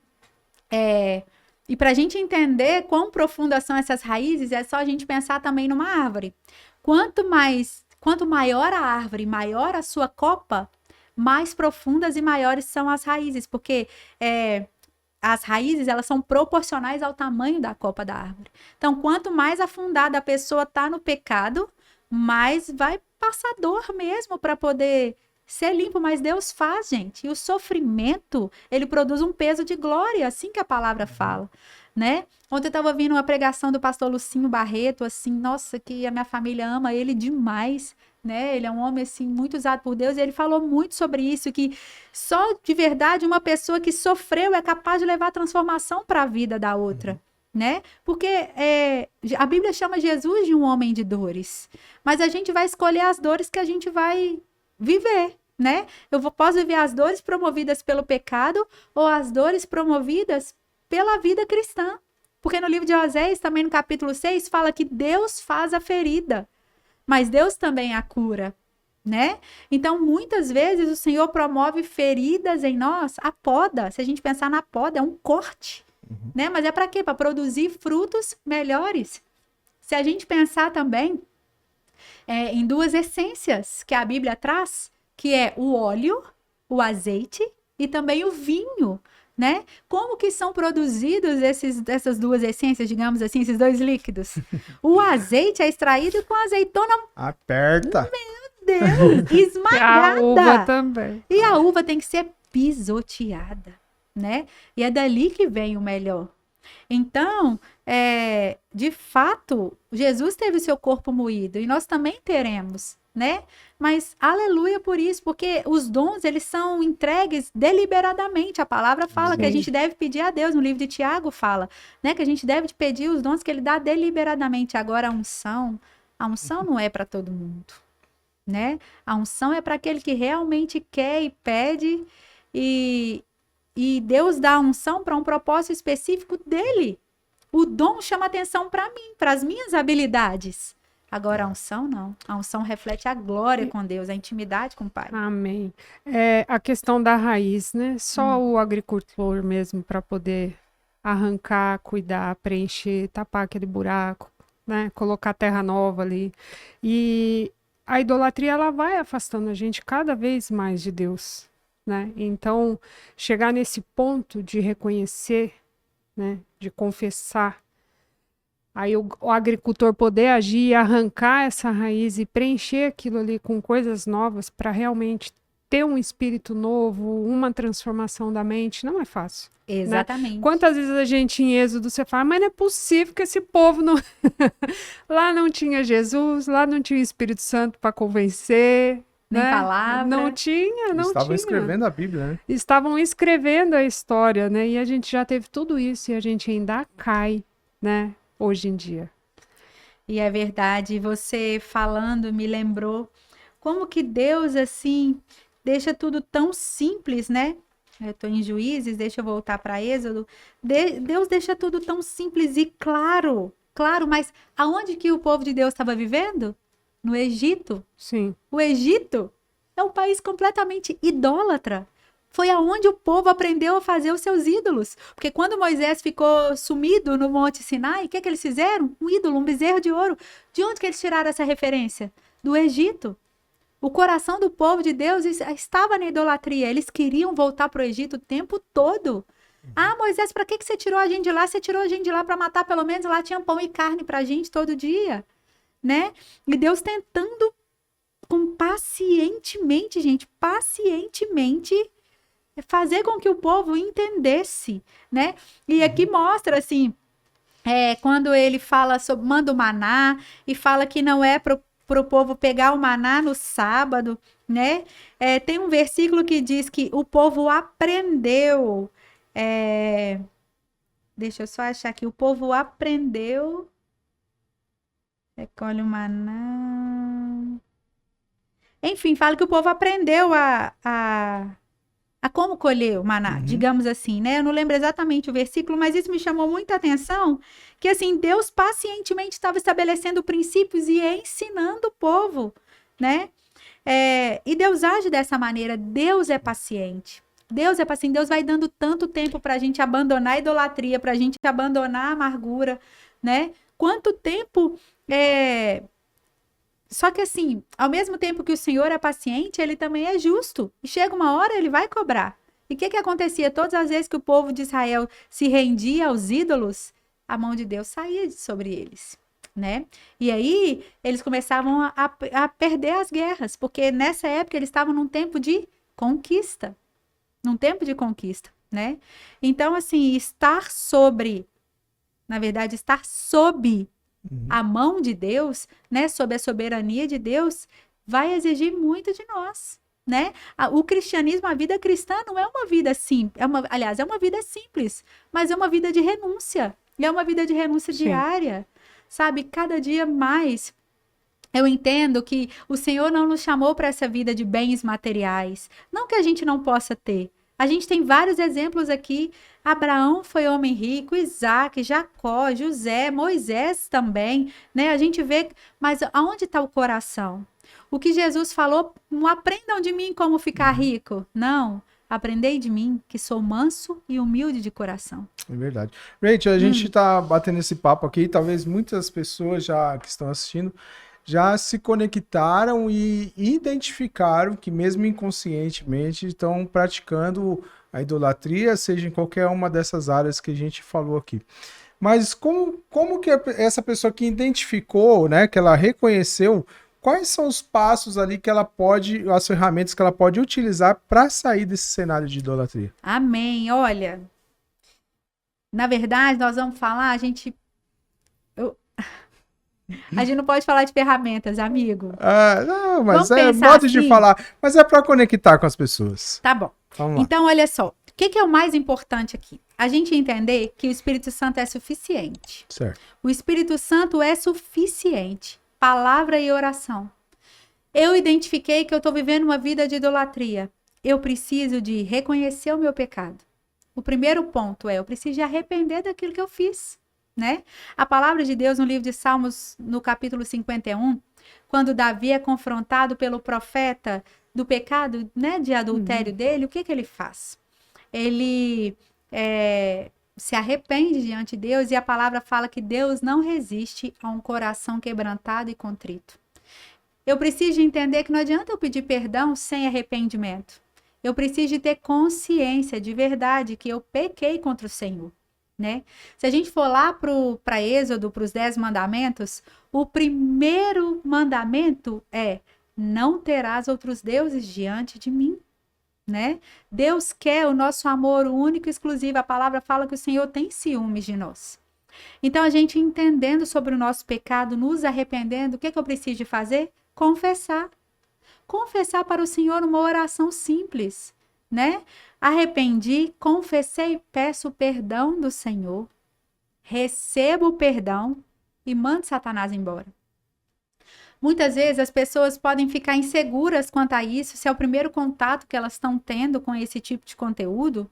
e para a gente entender quão profundas são essas raízes, é só a gente pensar também numa árvore. Quanto maior a árvore, maior a sua copa, mais profundas e maiores são as raízes, porque as raízes, elas são proporcionais ao tamanho da copa da árvore. Então, quanto mais afundada a pessoa está no pecado, mais vai passar dor mesmo para poder ser limpo, mas Deus faz, gente. E o sofrimento, ele produz um peso de glória, assim que a palavra fala, né? Ontem eu estava ouvindo uma pregação do pastor Lucinho Barreto, assim, nossa, que a minha família ama ele demais, né? Ele é um homem, assim, muito usado por Deus, e ele falou muito sobre isso, que só de verdade uma pessoa que sofreu é capaz de levar a transformação para a vida da outra, né? Porque a Bíblia chama Jesus de um homem de dores, mas a gente vai escolher as dores que a gente vai viver, né? Posso viver as dores promovidas pelo pecado ou as dores promovidas pela vida cristã. Porque no livro de Oséias, também no capítulo 6, fala que Deus faz a ferida, mas Deus também a cura, né? Então, muitas vezes o Senhor promove feridas em nós, a poda. Se a gente pensar na poda, é um corte, né? Mas é para quê? Para produzir frutos melhores. Se a gente pensar também em duas essências que a Bíblia traz, que é o óleo, o azeite e também o vinho, né? Como que são produzidos essas duas essências, digamos assim, esses dois líquidos? O azeite é extraído com azeitona, Aperta. Deus, E esmagada. a uva também. E a uva tem que ser pisoteada, né? E é dali que vem o melhor. Então, de fato, Jesus teve o seu corpo moído e nós também teremos, né? Mas aleluia por isso, porque os dons, eles são entregues deliberadamente. A palavra fala que a gente deve pedir a Deus, no livro de Tiago fala, né? Que a gente deve pedir os dons que ele dá deliberadamente. Agora, a unção não é para todo mundo, né? A unção é para aquele que realmente quer e pede, e Deus dá a unção para um propósito específico dele. O dom chama atenção para mim, para as minhas habilidades. Agora, a unção não. A unção reflete a glória com Deus, a intimidade com o Pai. Amém. A questão da raiz, né? Só o agricultor mesmo para poder arrancar, cuidar, preencher, tapar aquele buraco, né? Colocar terra nova ali. E a idolatria, ela vai afastando a gente cada vez mais de Deus, né? Então, chegar nesse ponto de reconhecer, né? De confessar, aí o agricultor poder agir, arrancar essa raiz e preencher aquilo ali com coisas novas para realmente ter um espírito novo, uma transformação da mente, não é fácil. Exatamente. Né? Quantas vezes a gente em Êxodo você fala, mas não é possível que esse povo não... lá não tinha Jesus, lá não tinha o Espírito Santo para convencer, nem né? palavra. Não tinha. Estavam escrevendo a Bíblia, né? Estavam escrevendo a história, né? E a gente já teve tudo isso e a gente ainda cai, né? Hoje em dia. E é verdade, você falando me lembrou como que Deus, assim, deixa tudo tão simples, né? Eu tô em Juízes, deixa eu voltar para Êxodo. Deus deixa tudo tão simples e claro, mas aonde que o povo de Deus estava vivendo? No Egito. Sim. O Egito é um país completamente idólatra. Foi aonde o povo aprendeu a fazer os seus ídolos. Porque quando Moisés ficou sumido no Monte Sinai, o que eles fizeram? Um ídolo, um bezerro de ouro. De onde que eles tiraram essa referência? Do Egito. O coração do povo de Deus estava na idolatria. Eles queriam voltar para o Egito o tempo todo. Ah, Moisés, para que você tirou a gente de lá? Você tirou a gente de lá para matar, pelo menos lá tinha pão e carne para a gente todo dia, né? E Deus tentando pacientemente, gente, fazer com que o povo entendesse, né? E aqui mostra, assim, quando ele fala sobre, manda o maná, e fala que não é para o povo pegar o maná no sábado, né? Tem um versículo que diz que o povo aprendeu, deixa eu só achar aqui, o povo aprendeu, recolhe o maná, enfim, fala que o povo aprendeu a como colher o maná, digamos assim, né? Eu não lembro exatamente o versículo, mas isso me chamou muita atenção, que assim, Deus pacientemente estava estabelecendo princípios e ensinando o povo, né? E Deus age dessa maneira, Deus é paciente. Deus vai dando tanto tempo para a gente abandonar a idolatria, para a gente abandonar a amargura, né? Quanto tempo... Só que assim, ao mesmo tempo que o Senhor é paciente, ele também é justo. E chega uma hora, ele vai cobrar. E o que acontecia? Todas as vezes que o povo de Israel se rendia aos ídolos, a mão de Deus saía sobre eles, né? E aí, eles começavam a perder as guerras, porque nessa época eles estavam num tempo de conquista. Né? Então, assim, estar sob a mão de Deus, né, sob a soberania de Deus, vai exigir muito de nós, né? O cristianismo, a vida cristã não é uma vida simples, aliás, é uma vida simples, mas é uma vida de renúncia, e é uma vida de renúncia diária, sabe? Cada dia mais. Eu entendo que o Senhor não nos chamou para essa vida de bens materiais, não que a gente não possa ter. A gente tem vários exemplos aqui. Abraão foi homem rico, Isaac, Jacó, José, Moisés também, né? A gente vê, mas aonde está o coração? O que Jesus falou, não aprendam de mim como ficar rico. Não, aprendei de mim que sou manso e humilde de coração. É verdade. Rachel, a gente está batendo esse papo aqui, talvez muitas pessoas já que estão assistindo já se conectaram e identificaram que mesmo inconscientemente estão praticando a idolatria, seja em qualquer uma dessas áreas que a gente falou aqui. Mas como que essa pessoa que identificou, né, que ela reconheceu, quais são os passos ali que ela pode, as ferramentas que ela pode utilizar para sair desse cenário de idolatria? Amém. Olha, na verdade, nós vamos falar, a gente não pode falar de ferramentas, amigo. Não, mas Vamos é pensar modo de assim? falar, mas é para conectar com as pessoas. Tá bom. Vamos lá. Então, olha só. O que é o mais importante aqui? A gente entender que o Espírito Santo é suficiente. Certo. O Espírito Santo é suficiente. Palavra e oração. Eu identifiquei que eu estou vivendo uma vida de idolatria. Eu preciso de reconhecer o meu pecado. O primeiro ponto é, eu preciso de arrepender daquilo que eu fiz, né? A palavra de Deus no livro de Salmos, no capítulo 51, quando Davi é confrontado pelo profeta do pecado, né, de adultério dele, o que ele faz? Ele se arrepende diante de Deus e a palavra fala que Deus não resiste a um coração quebrantado e contrito. Eu preciso de entender que não adianta eu pedir perdão sem arrependimento. Eu preciso de ter consciência de verdade que eu pequei contra o Senhor, né? Se a gente for lá para Êxodo, para os 10 mandamentos, o primeiro mandamento é: não terás outros deuses diante de mim, né? Deus quer o nosso amor único e exclusivo. A palavra fala que o Senhor tem ciúmes de nós. Então, a gente entendendo sobre o nosso pecado, nos arrependendo, o que eu preciso de fazer? Confessar. Confessar para o Senhor uma oração simples, né? Arrependi, confessei, peço perdão do Senhor, recebo o perdão e mando Satanás embora. Muitas vezes as pessoas podem ficar inseguras quanto a isso, se é o primeiro contato que elas estão tendo com esse tipo de conteúdo,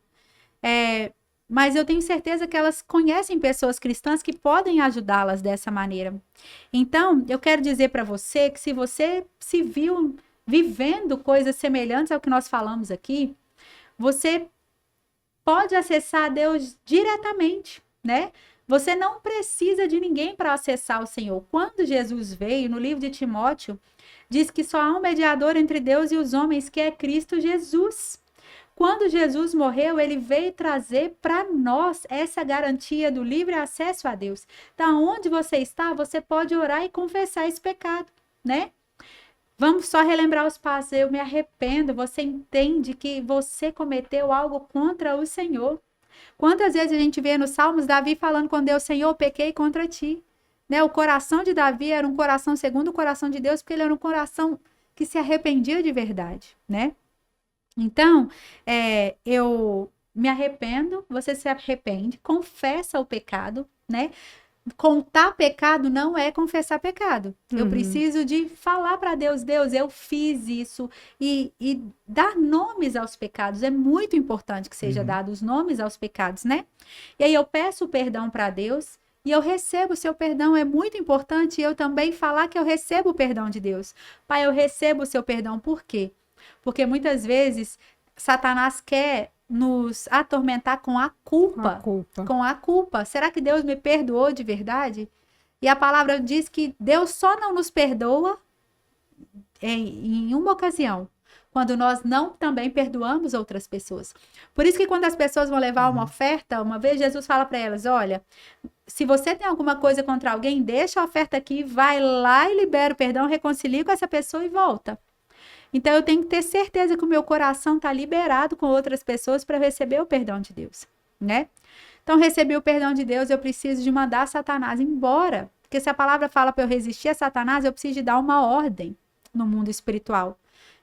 mas eu tenho certeza que elas conhecem pessoas cristãs que podem ajudá-las dessa maneira. Então, eu quero dizer para você que se você se viu vivendo coisas semelhantes ao que nós falamos aqui, você pode acessar a Deus diretamente, né? Você não precisa de ninguém para acessar o Senhor. Quando Jesus veio, no livro de Timóteo, diz que só há um mediador entre Deus e os homens, que é Cristo Jesus. Quando Jesus morreu, ele veio trazer para nós essa garantia do livre acesso a Deus. Então, onde você está, você pode orar e confessar esse pecado, né? Vamos só relembrar os passos. Eu me arrependo. Você entende que você cometeu algo contra o Senhor. Quantas vezes a gente vê nos Salmos Davi falando com Deus: Senhor, eu pequei contra ti. Né? O coração de Davi era um coração segundo o coração de Deus, porque ele era um coração que se arrependia de verdade, né? Então, eu me arrependo, você se arrepende, confessa o pecado, né? Contar pecado não é confessar pecado. Eu preciso de falar para Deus: Deus, eu fiz isso, e dar nomes aos pecados. É muito importante que seja dado os nomes aos pecados, né? E aí eu peço perdão para Deus e eu recebo o seu perdão. É muito importante eu também falar que eu recebo o perdão de Deus. Pai, eu recebo o seu perdão. Por quê? Porque muitas vezes Satanás quer nos atormentar com a culpa. Com a culpa. Será que Deus me perdoou de verdade? E a palavra diz que Deus só não nos perdoa em uma ocasião, quando nós não também perdoamos outras pessoas. Por isso que quando as pessoas vão levar uma oferta, uma vez Jesus fala para elas: olha, se você tem alguma coisa contra alguém, deixa a oferta aqui, vai lá e libera o perdão, reconcilia com essa pessoa e volta. Então, eu tenho que ter certeza que o meu coração está liberado com outras pessoas para receber o perdão de Deus, né? Então, receber o perdão de Deus, eu preciso de mandar Satanás embora. Porque se a palavra fala para eu resistir a Satanás, eu preciso de dar uma ordem no mundo espiritual.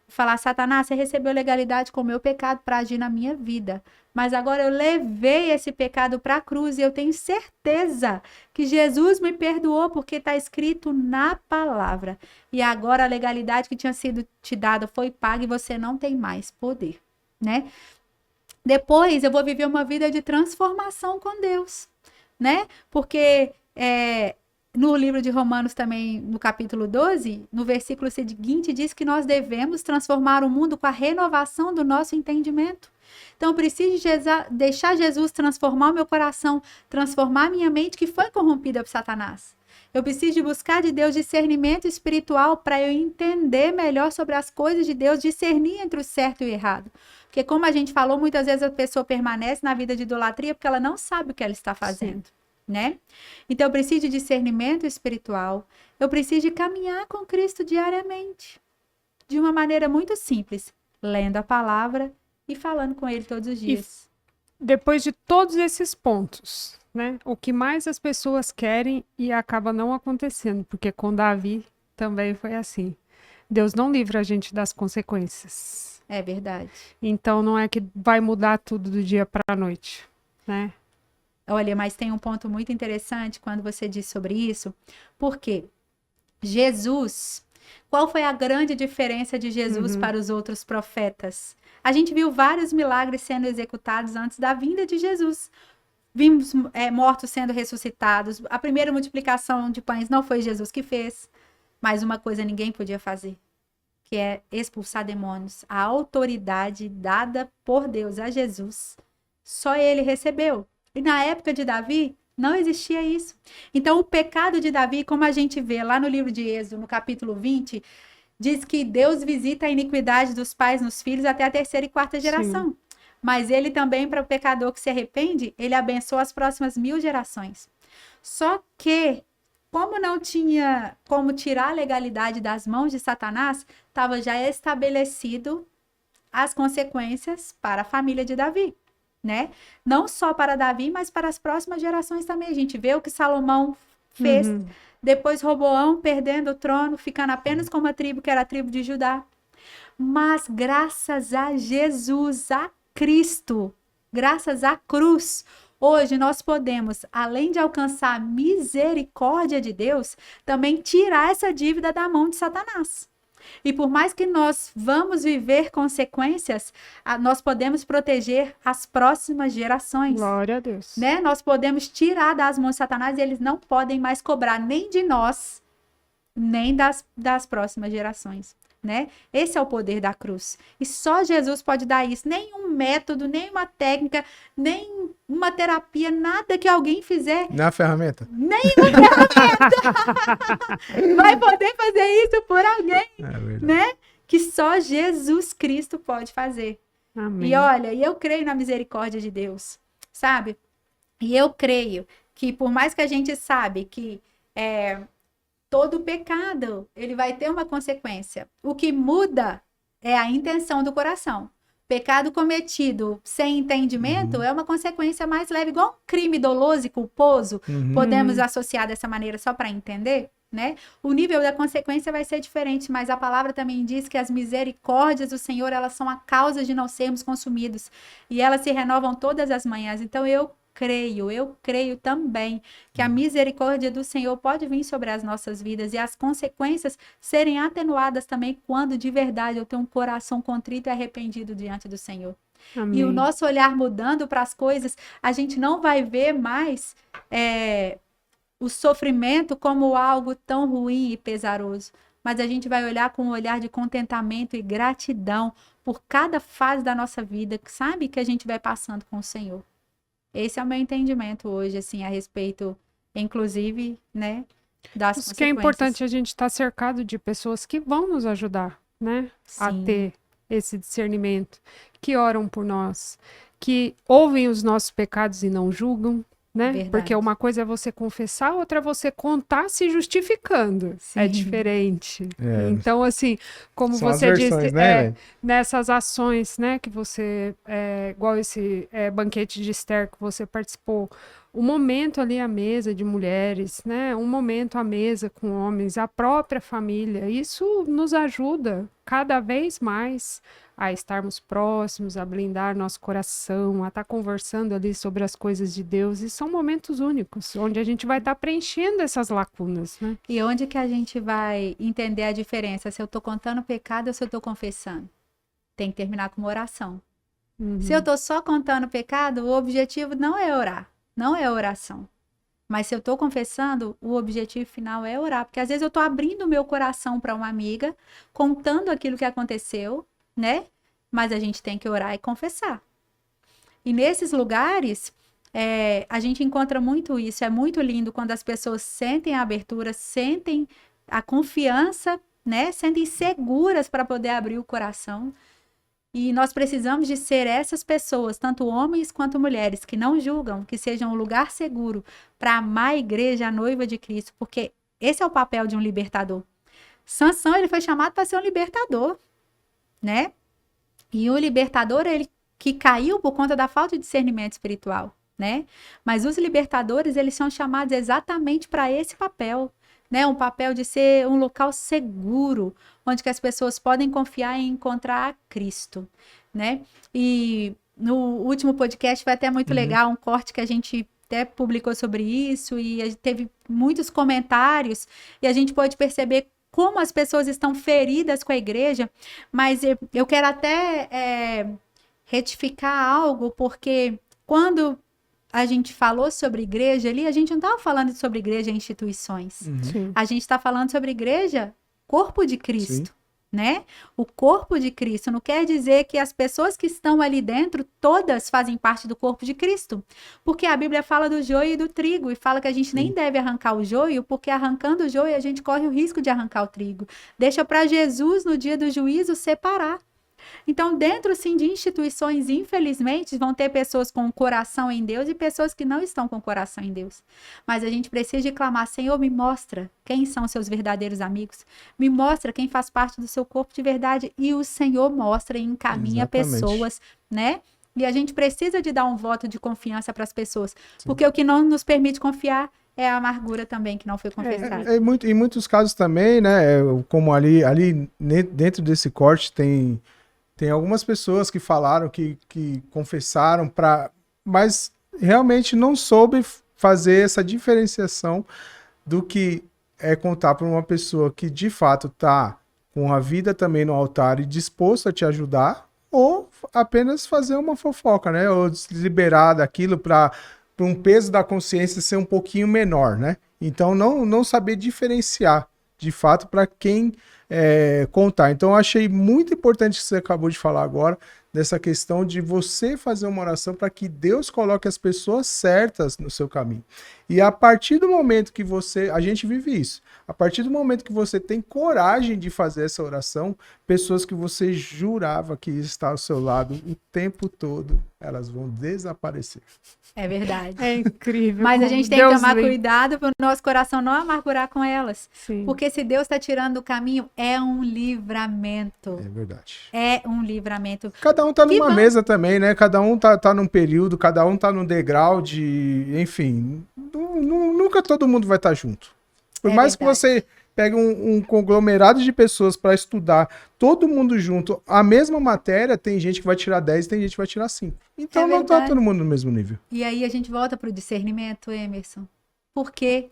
Falar: Satanás, você recebeu legalidade com o meu pecado para agir na minha vida. Mas agora eu levei esse pecado para a cruz e eu tenho certeza que Jesus me perdoou, porque está escrito na palavra. E agora a legalidade que tinha sido te dada foi paga e você não tem mais poder, né? Depois eu vou viver uma vida de transformação com Deus, né? Porque no livro de Romanos também, no capítulo 12, no versículo seguinte, diz que nós devemos transformar o mundo com a renovação do nosso entendimento. Então, eu preciso deixar Jesus transformar o meu coração, transformar a minha mente, que foi corrompida por Satanás. Eu preciso de buscar de Deus discernimento espiritual para eu entender melhor sobre as coisas de Deus, discernir entre o certo e o errado. Porque como a gente falou, muitas vezes a pessoa permanece na vida de idolatria porque ela não sabe o que ela está fazendo, né? Então eu preciso de discernimento espiritual, eu preciso de caminhar com Cristo diariamente, de uma maneira muito simples, lendo a palavra e falando com Ele todos os dias. Depois de todos esses pontos, né? O que mais as pessoas querem e acaba não acontecendo, porque com Davi também foi assim. Deus não livra a gente das consequências. É verdade. Então não é que vai mudar tudo do dia para a noite, né? Olha, mas tem um ponto muito interessante quando você diz sobre isso, porque Jesus, qual foi a grande diferença de Jesus para os outros profetas? A gente viu vários milagres sendo executados antes da vinda de Jesus. Vimos mortos sendo ressuscitados. A primeira multiplicação de pães não foi Jesus que fez, mas uma coisa ninguém podia fazer, que é expulsar demônios. A autoridade dada por Deus a Jesus, só ele recebeu. E na época de Davi, não existia isso. Então, o pecado de Davi, como a gente vê lá no livro de Êxodo, no capítulo 20, diz que Deus visita a iniquidade dos pais nos filhos até a terceira e quarta geração. Sim. Mas ele também, para o pecador que se arrepende, ele abençoa as próximas 1000 gerações. Só que, como não tinha como tirar a legalidade das mãos de Satanás, estava já estabelecido as consequências para a família de Davi, né? Não só para Davi, mas para as próximas gerações também. A gente vê o que Salomão fez. Depois Roboão perdendo o trono, ficando apenas com uma tribo, que era a tribo de Judá. Mas graças a Jesus, a Cristo, graças à cruz, hoje nós podemos, além de alcançar a misericórdia de Deus, também tirar essa dívida da mão de Satanás. E por mais que nós vamos viver consequências, nós podemos proteger as próximas gerações. Glória a Deus. Né? Nós podemos tirar das mãos de Satanás e eles não podem mais cobrar nem de nós, nem das próximas gerações. Né? Esse é o poder da cruz. E só Jesus pode dar isso. Nenhum método, nenhuma técnica, nem uma terapia, nada que alguém fizer. Na ferramenta? Nenhuma ferramenta vai poder fazer isso por alguém. Né? Que só Jesus Cristo pode fazer. Amém. E olha, eu creio na misericórdia de Deus, sabe? E eu creio que por mais que a gente sabe que todo pecado, ele vai ter uma consequência. O que muda é a intenção do coração. Pecado cometido sem entendimento é uma consequência mais leve, igual um crime doloso e culposo. Podemos associar dessa maneira só para entender, né? O nível da consequência vai ser diferente, mas a palavra também diz que as misericórdias do Senhor, elas são a causa de não sermos consumidos. E elas se renovam todas as manhãs. Então eu creio também que a misericórdia do Senhor pode vir sobre as nossas vidas e as consequências serem atenuadas também quando de verdade eu tenho um coração contrito e arrependido diante do Senhor. Amém. E o nosso olhar mudando para as coisas, a gente não vai ver mais o sofrimento como algo tão ruim e pesaroso, mas a gente vai olhar com um olhar de contentamento e gratidão por cada fase da nossa vida, sabe, que a gente vai passando com o Senhor. Esse é o meu entendimento hoje, assim, a respeito, inclusive, né, das consequências. Isso que é importante, a gente estar cercado de pessoas que vão nos ajudar, né, a ter esse discernimento, que oram por nós, que ouvem os nossos pecados e não julgam, né? Verdade. Porque uma coisa é você confessar, outra é você contar se justificando. Sim. É diferente. Então, assim, como São você as versões, disse, né, nessas ações, né, que você, igual esse banquete de Esther que você participou, o momento ali à mesa de mulheres, né, um momento à mesa com homens, a própria família, isso nos ajuda cada vez mais a estarmos próximos, a blindar nosso coração, a estar conversando ali sobre as coisas de Deus. E são momentos únicos, onde a gente vai estar preenchendo essas lacunas, né? E onde que a gente vai entender a diferença? Se eu estou contando pecado ou se eu estou confessando? Tem que terminar com uma oração. Se eu estou só contando pecado, o objetivo não é orar, não é oração. Mas se eu estou confessando, o objetivo final é orar. Porque às vezes eu estou abrindo o meu coração para uma amiga, contando aquilo que aconteceu, né? Mas a gente tem que orar e confessar. E nesses lugares, a gente encontra muito isso. É muito lindo quando as pessoas sentem a abertura, sentem a confiança, né? Sentem seguras para poder abrir o coração. E nós precisamos de ser essas pessoas, tanto homens quanto mulheres, que não julgam, que sejam um lugar seguro para amar a igreja, a noiva de Cristo, porque esse é o papel de um libertador. Sansão, ele foi chamado para ser um libertador, né? E o libertador, ele que caiu por conta da falta de discernimento espiritual, né? Mas os libertadores, eles são chamados exatamente para esse papel, né? Um papel de ser um local seguro, onde que as pessoas podem confiar e encontrar Cristo, né? E no último podcast foi até muito legal, um corte que a gente até publicou sobre isso, e a gente teve muitos comentários, e a gente pode perceber como as pessoas estão feridas com a igreja, mas eu quero até retificar algo, porque quando a gente falou sobre igreja ali, a gente não estava falando sobre igreja e instituições. Sim. A gente está falando sobre igreja, corpo de Cristo, Sim. né? O corpo de Cristo não quer dizer que as pessoas que estão ali dentro, todas fazem parte do corpo de Cristo. Porque a Bíblia fala do joio e do trigo, e fala que a gente nem deve arrancar o joio, porque arrancando o joio a gente corre o risco de arrancar o trigo. Deixa para Jesus, no dia do juízo, separar. Então, dentro, sim, de instituições, infelizmente, vão ter pessoas com o coração em Deus e pessoas que não estão com o coração em Deus. Mas a gente precisa de clamar, Senhor, me mostra quem são seus verdadeiros amigos. Me mostra quem faz parte do seu corpo de verdade. E o Senhor mostra e encaminha pessoas, né? E a gente precisa de dar um voto de confiança para as pessoas. Sim. Porque o que não nos permite confiar é a amargura também, que não foi confessada. Em muitos casos também, né? Como ali dentro desse corte tem algumas pessoas que falaram que confessaram, mas realmente não soube fazer essa diferenciação do que é contar para uma pessoa que de fato está com a vida também no altar e disposto a te ajudar, ou apenas fazer uma fofoca, né? Ou se liberar daquilo para um peso da consciência ser um pouquinho menor, né? Então não saber diferenciar de fato para quem contar. Então eu achei muito importante que você acabou de falar agora, dessa questão de você fazer uma oração para que Deus coloque as pessoas certas no seu caminho. E a partir do momento que a gente vive isso, a partir do momento que você tem coragem de fazer essa oração, pessoas que você jurava que está ao seu lado o tempo todo, elas vão desaparecer. É verdade. É incrível. Mas a gente tem que tomar cuidado para o nosso coração não amargurar com elas. Sim. Porque se Deus está tirando do caminho, é um livramento. É verdade. É um livramento. Cada um tá numa mesa também, né? Cada um tá num período, cada um tá num degrau de... Enfim, nunca todo mundo vai estar junto. Por mais que você pegue um conglomerado de pessoas para estudar, todo mundo junto, a mesma matéria, tem gente que vai tirar 10 e tem gente que vai tirar 5. Então não tá todo mundo no mesmo nível. E aí a gente volta pro discernimento, Emerson. Por quê?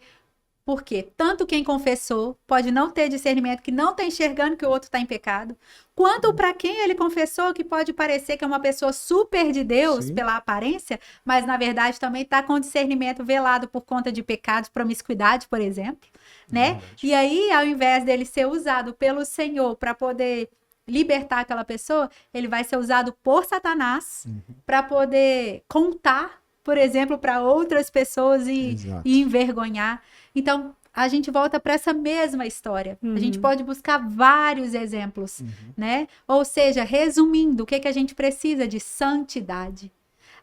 Porque tanto quem confessou pode não ter discernimento, que não está enxergando que o outro está em pecado, quanto para quem ele confessou, que pode parecer que é uma pessoa super de Deus, sim, pela aparência, mas na verdade também está com discernimento velado por conta de pecados, promiscuidade, por exemplo, né? E aí, ao invés dele ser usado pelo Senhor para poder libertar aquela pessoa, ele vai ser usado por Satanás para poder contar, por exemplo, para outras pessoas e envergonhar. Então, a gente volta para essa mesma história. A gente pode buscar vários exemplos, né? Ou seja, resumindo, o que a gente precisa? De santidade.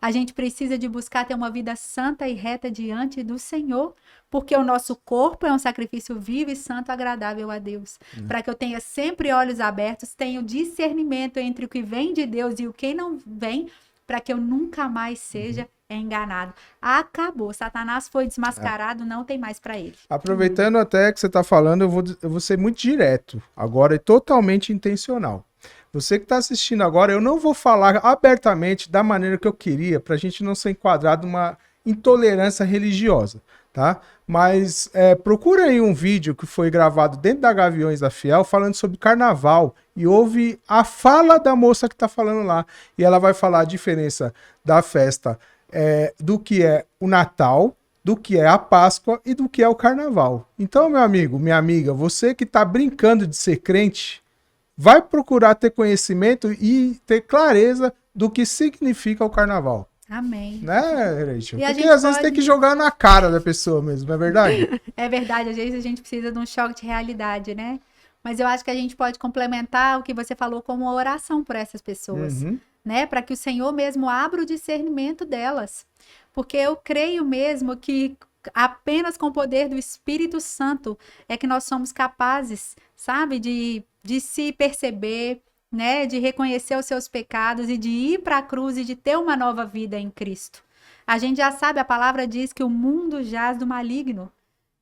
A gente precisa de buscar ter uma vida santa e reta diante do Senhor, porque o nosso corpo é um sacrifício vivo e santo, agradável a Deus. Para que eu tenha sempre olhos abertos, tenha discernimento entre o que vem de Deus e o que não vem, para que eu nunca mais seja enganado. Acabou. Satanás foi desmascarado, não tem mais para ele. Aproveitando até que você está falando, eu vou ser muito direto agora e totalmente intencional. Você que está assistindo agora, eu não vou falar abertamente da maneira que eu queria, para a gente não ser enquadrado numa intolerância religiosa, tá? Mas procura aí um vídeo que foi gravado dentro da Gaviões da Fiel, falando sobre carnaval, e ouve a fala da moça que está falando lá, e ela vai falar a diferença da festa do que é o Natal, do que é a Páscoa e do que é o Carnaval. Então, meu amigo, minha amiga, você que está brincando de ser crente, vai procurar ter conhecimento e ter clareza do que significa o Carnaval. Amém. Né, Rachel? E a Porque gente às vezes tem que jogar na cara da pessoa mesmo, não é verdade? É verdade, às vezes a gente precisa de um choque de realidade, né? Mas eu acho que a gente pode complementar o que você falou como uma oração por essas pessoas, Uhum. né? Para que o Senhor mesmo abra o discernimento delas. Porque eu creio mesmo que apenas com o poder do Espírito Santo é que nós somos capazes, sabe, de se perceber, né? De reconhecer os seus pecados e de ir para a cruz e de ter uma nova vida em Cristo. A gente já sabe, a palavra diz que o mundo jaz do maligno.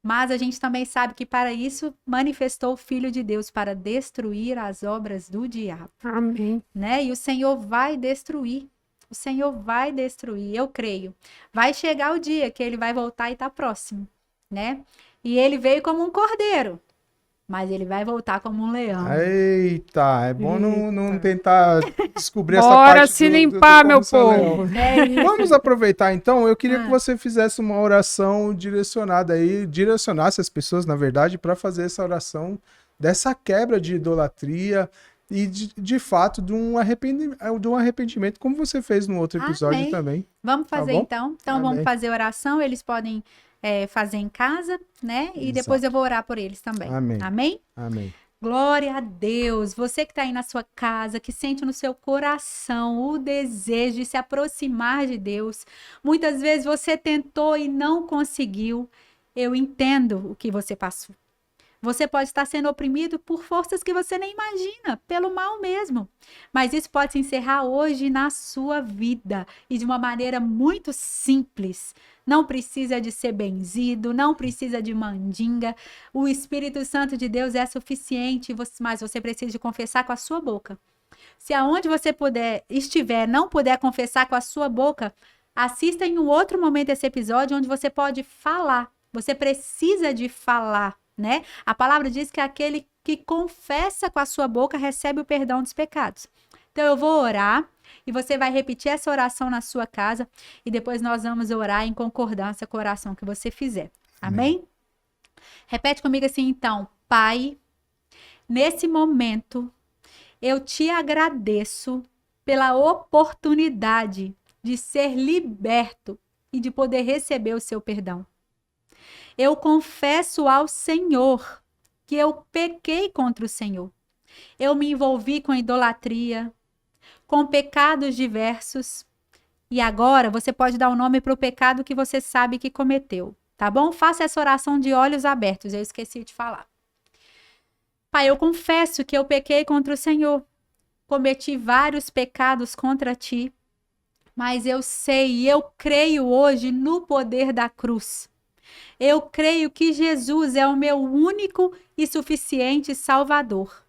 Mas a gente também sabe que para isso manifestou o Filho de Deus para destruir as obras do diabo, Amém. né? E o Senhor vai destruir. O Senhor vai destruir, eu creio. Vai chegar o dia que ele vai voltar e está próximo, né? E ele veio como um cordeiro, mas ele vai voltar como um leão. Eita, é bom não Eita. tentar descobrir essa Bora parte se do limpar, como meu ser leão. povo. É isso. Vamos aproveitar então. Eu queria que Ah. você fizesse uma oração direcionada aí, direcionasse as pessoas, na verdade, para fazer essa oração dessa quebra de idolatria e de fato de um arrependimento, como você fez no outro episódio Amém. também. Vamos fazer bom? então? Então Amém. vamos fazer oração, eles podem fazer em casa, né? E depois Exato. eu vou orar por eles também. Amém. Amém? Amém. Glória a Deus. Você que está aí na sua casa, que sente no seu coração o desejo de se aproximar de Deus. Muitas vezes você tentou e não conseguiu. Eu entendo o que você passou. Você pode estar sendo oprimido por forças que você nem imagina, pelo mal mesmo. Mas isso pode se encerrar hoje na sua vida e de uma maneira muito simples. Não precisa de ser benzido, não precisa de mandinga. O Espírito Santo de Deus é suficiente, mas você precisa de confessar com a sua boca. Se aonde você não puder confessar com a sua boca, assista em um outro momento esse episódio onde você pode falar. Você precisa de falar, né? A palavra diz que aquele que confessa com a sua boca recebe o perdão dos pecados. Então eu vou orar e você vai repetir essa oração na sua casa e depois nós vamos orar em concordância com a oração que você fizer. Amém? Repete comigo assim então. Pai, nesse momento eu te agradeço pela oportunidade de ser liberto e de poder receber o seu perdão. Eu confesso ao Senhor que eu pequei contra o Senhor. Eu me envolvi com idolatria, com pecados diversos. E agora você pode dar o nome para o pecado que você sabe que cometeu, tá bom? Faça essa oração de olhos abertos, eu esqueci de falar. Pai, eu confesso que eu pequei contra o Senhor. Cometi vários pecados contra ti. Mas eu sei e eu creio hoje no poder da cruz. Eu creio que Jesus é o meu único e suficiente Salvador.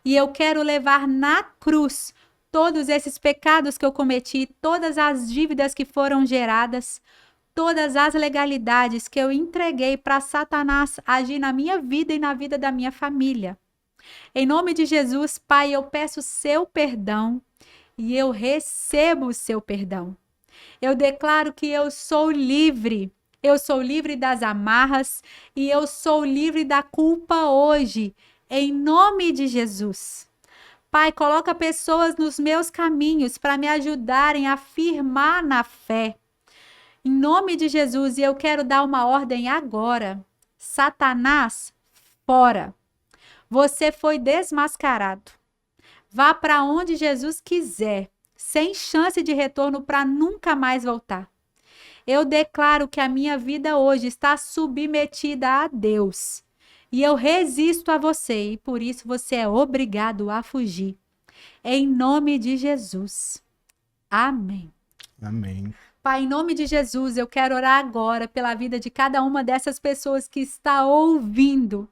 E eu quero levar na cruz todos esses pecados que eu cometi, todas as dívidas que foram geradas, todas as legalidades que eu entreguei para Satanás agir na minha vida e na vida da minha família. Em nome de Jesus, Pai, eu peço seu perdão e eu recebo o seu perdão. Eu declaro que eu sou livre. Eu sou livre das amarras e eu sou livre da culpa hoje, em nome de Jesus. Pai, coloca pessoas nos meus caminhos para me ajudarem a firmar na fé. Em nome de Jesus, e eu quero dar uma ordem agora. Satanás, fora. Você foi desmascarado. Vá para onde Jesus quiser, sem chance de retorno para nunca mais voltar. Eu declaro que a minha vida hoje está submetida a Deus. E eu resisto a você e por isso você é obrigado a fugir. Em nome de Jesus. Amém. Amém. Pai, em nome de Jesus, eu quero orar agora pela vida de cada uma dessas pessoas que está ouvindo.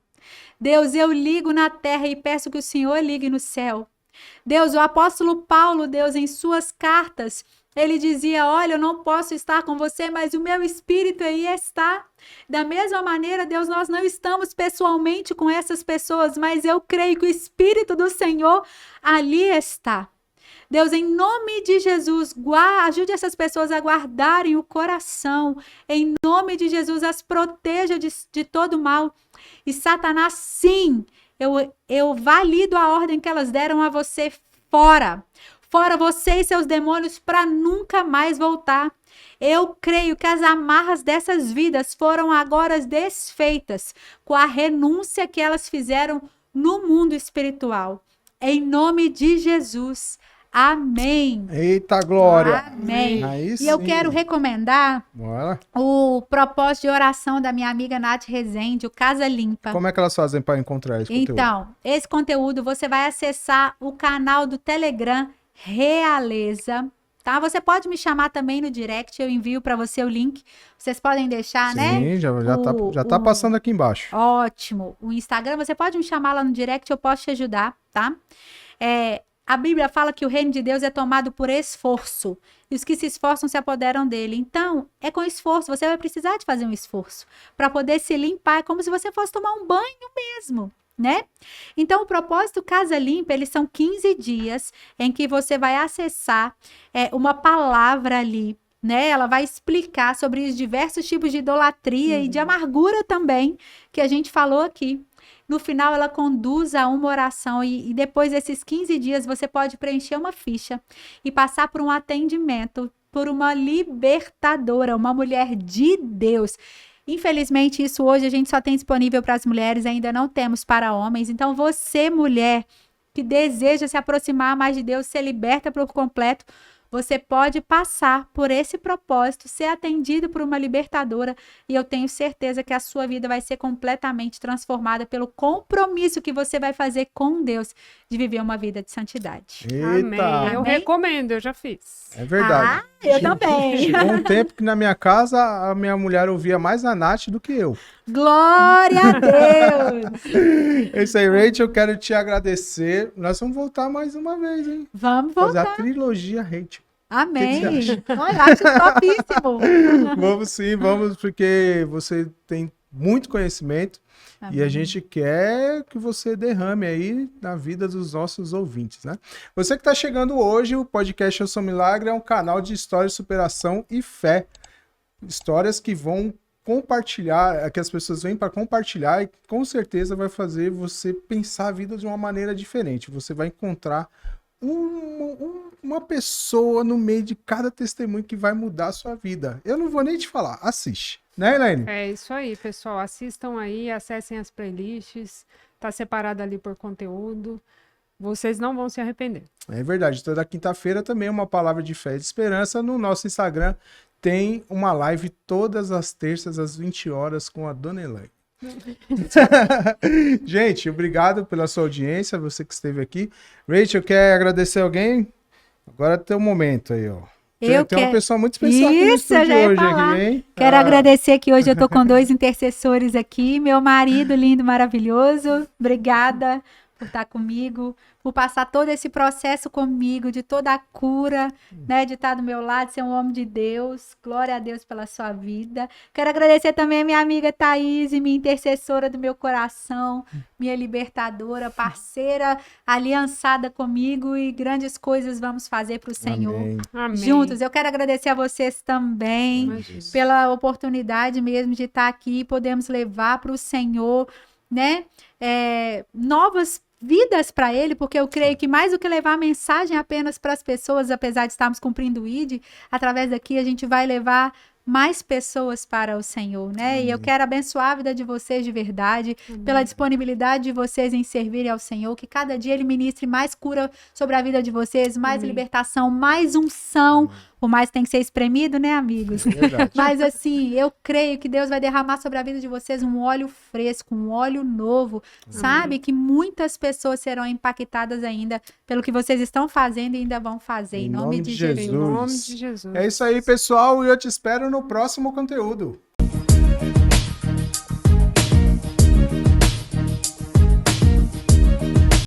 Deus, eu ligo na terra e peço que o Senhor ligue no céu. Deus, o apóstolo Paulo, Deus, em suas cartas, ele dizia, olha, eu não posso estar com você, mas o meu espírito aí está. Da mesma maneira, Deus, nós não estamos pessoalmente com essas pessoas, mas eu creio que o Espírito do Senhor ali está. Deus, em nome de Jesus, ajude essas pessoas a guardarem o coração. Em nome de Jesus, as proteja de todo mal. E Satanás, sim, eu valido a ordem que elas deram a você fora. fora você e seus demônios, para nunca mais voltar. Eu creio que as amarras dessas vidas foram agora desfeitas com a renúncia que elas fizeram no mundo espiritual. Em nome de Jesus. Amém. Eita glória. Amém. Aí E eu sim. quero recomendar Bora. o propósito de oração da minha amiga Nath Rezende, o Casa Limpa. Como é que elas fazem para encontrar esse conteúdo? Então, esse conteúdo você vai acessar o canal do Telegram Realeza, tá? Você pode me chamar também no direct, eu envio para você o link. Vocês podem deixar, né? Sim, já tá passando aqui embaixo. Ótimo. O Instagram, você pode me chamar lá no direct, eu posso te ajudar, tá? A Bíblia fala que o reino de Deus é tomado por esforço. E os que se esforçam se apoderam dele. Então, é com esforço. Você vai precisar de fazer um esforço para poder se limpar. É como se você fosse tomar um banho mesmo, né? Então, o propósito Casa Limpa, eles são 15 dias em que você vai acessar uma palavra ali, né? Ela vai explicar sobre os diversos tipos de idolatria e de amargura também que a gente falou aqui. No final, ela conduz a uma oração e depois desses 15 dias você pode preencher uma ficha e passar por um atendimento por uma libertadora, uma mulher de Deus. Infelizmente, isso hoje a gente só tem disponível para as mulheres, ainda não temos para homens. Então, você, mulher, que deseja se aproximar mais de Deus, ser liberta por completo, você pode passar por esse propósito, ser atendido por uma libertadora, e eu tenho certeza que a sua vida vai ser completamente transformada pelo compromisso que você vai fazer com Deus de viver uma vida de santidade. Eita. Amém. Eu Amém? recomendo, eu já fiz. É verdade. Eu também. Chegou um tempo que na minha casa a minha mulher ouvia mais a Nath do que eu. Glória a Deus! É isso aí, Rachel, eu quero te agradecer. Nós vamos voltar mais uma vez, hein? Vamos Fazer voltar. a trilogia Rachel. Amém. O que que você Olha, acho topíssimo. Vamos sim, vamos, porque você tem muito conhecimento e a gente quer que você derrame aí na vida dos nossos ouvintes, né? Você que está chegando hoje, o podcast Eu Sou Milagre é um canal de história de superação e fé. Histórias que vão compartilhar, que as pessoas vêm para compartilhar e com certeza vai fazer você pensar a vida de uma maneira diferente. Você vai encontrar uma pessoa no meio de cada testemunho que vai mudar a sua vida. Eu não vou nem te falar, assiste. Né, Elaine? É isso aí, pessoal. Assistam aí, acessem as playlists. Tá separado ali por conteúdo. Vocês não vão se arrepender. É verdade. Toda quinta-feira também uma palavra de fé e de esperança. No nosso Instagram tem uma live todas as terças às 20 horas com a Dona Elaine. Gente, obrigado pela sua audiência, você que esteve aqui. Rachel, quer agradecer alguém? Agora é teu momento aí, ó. Tem uma pessoa muito especial aqui no estúdio hoje. Aqui, hein? Quero agradecer que hoje eu tô com 2 intercessores aqui. Meu marido lindo, maravilhoso. Obrigada por estar comigo, por passar todo esse processo comigo, de toda a cura, né, de estar do meu lado, ser um homem de Deus. Glória a Deus pela sua vida. Quero agradecer também a minha amiga Thaís, minha intercessora do meu coração, minha libertadora, parceira, aliançada comigo, e grandes coisas vamos fazer para o Senhor. Amém. Amém. Juntos. Eu quero agradecer a vocês também Imagina. pela oportunidade mesmo de estar aqui, podemos levar para o Senhor, né, novas vidas para Ele, porque eu creio que mais do que levar a mensagem apenas para as pessoas, apesar de estarmos cumprindo o ID, através daqui a gente vai levar mais pessoas para o Senhor, né? E eu quero abençoar a vida de vocês de verdade, pela disponibilidade de vocês em servirem ao Senhor, que cada dia Ele ministre mais cura sobre a vida de vocês, mais libertação, mais unção, por mais que tem que ser espremido, né, amigos? Verdade. Mas assim, eu creio que Deus vai derramar sobre a vida de vocês um óleo fresco, um óleo novo, sabe? Que muitas pessoas serão impactadas ainda pelo que vocês estão fazendo e ainda vão fazer, em nome de Jesus. Em nome de Jesus. É isso aí, pessoal, e eu te espero no próximo conteúdo.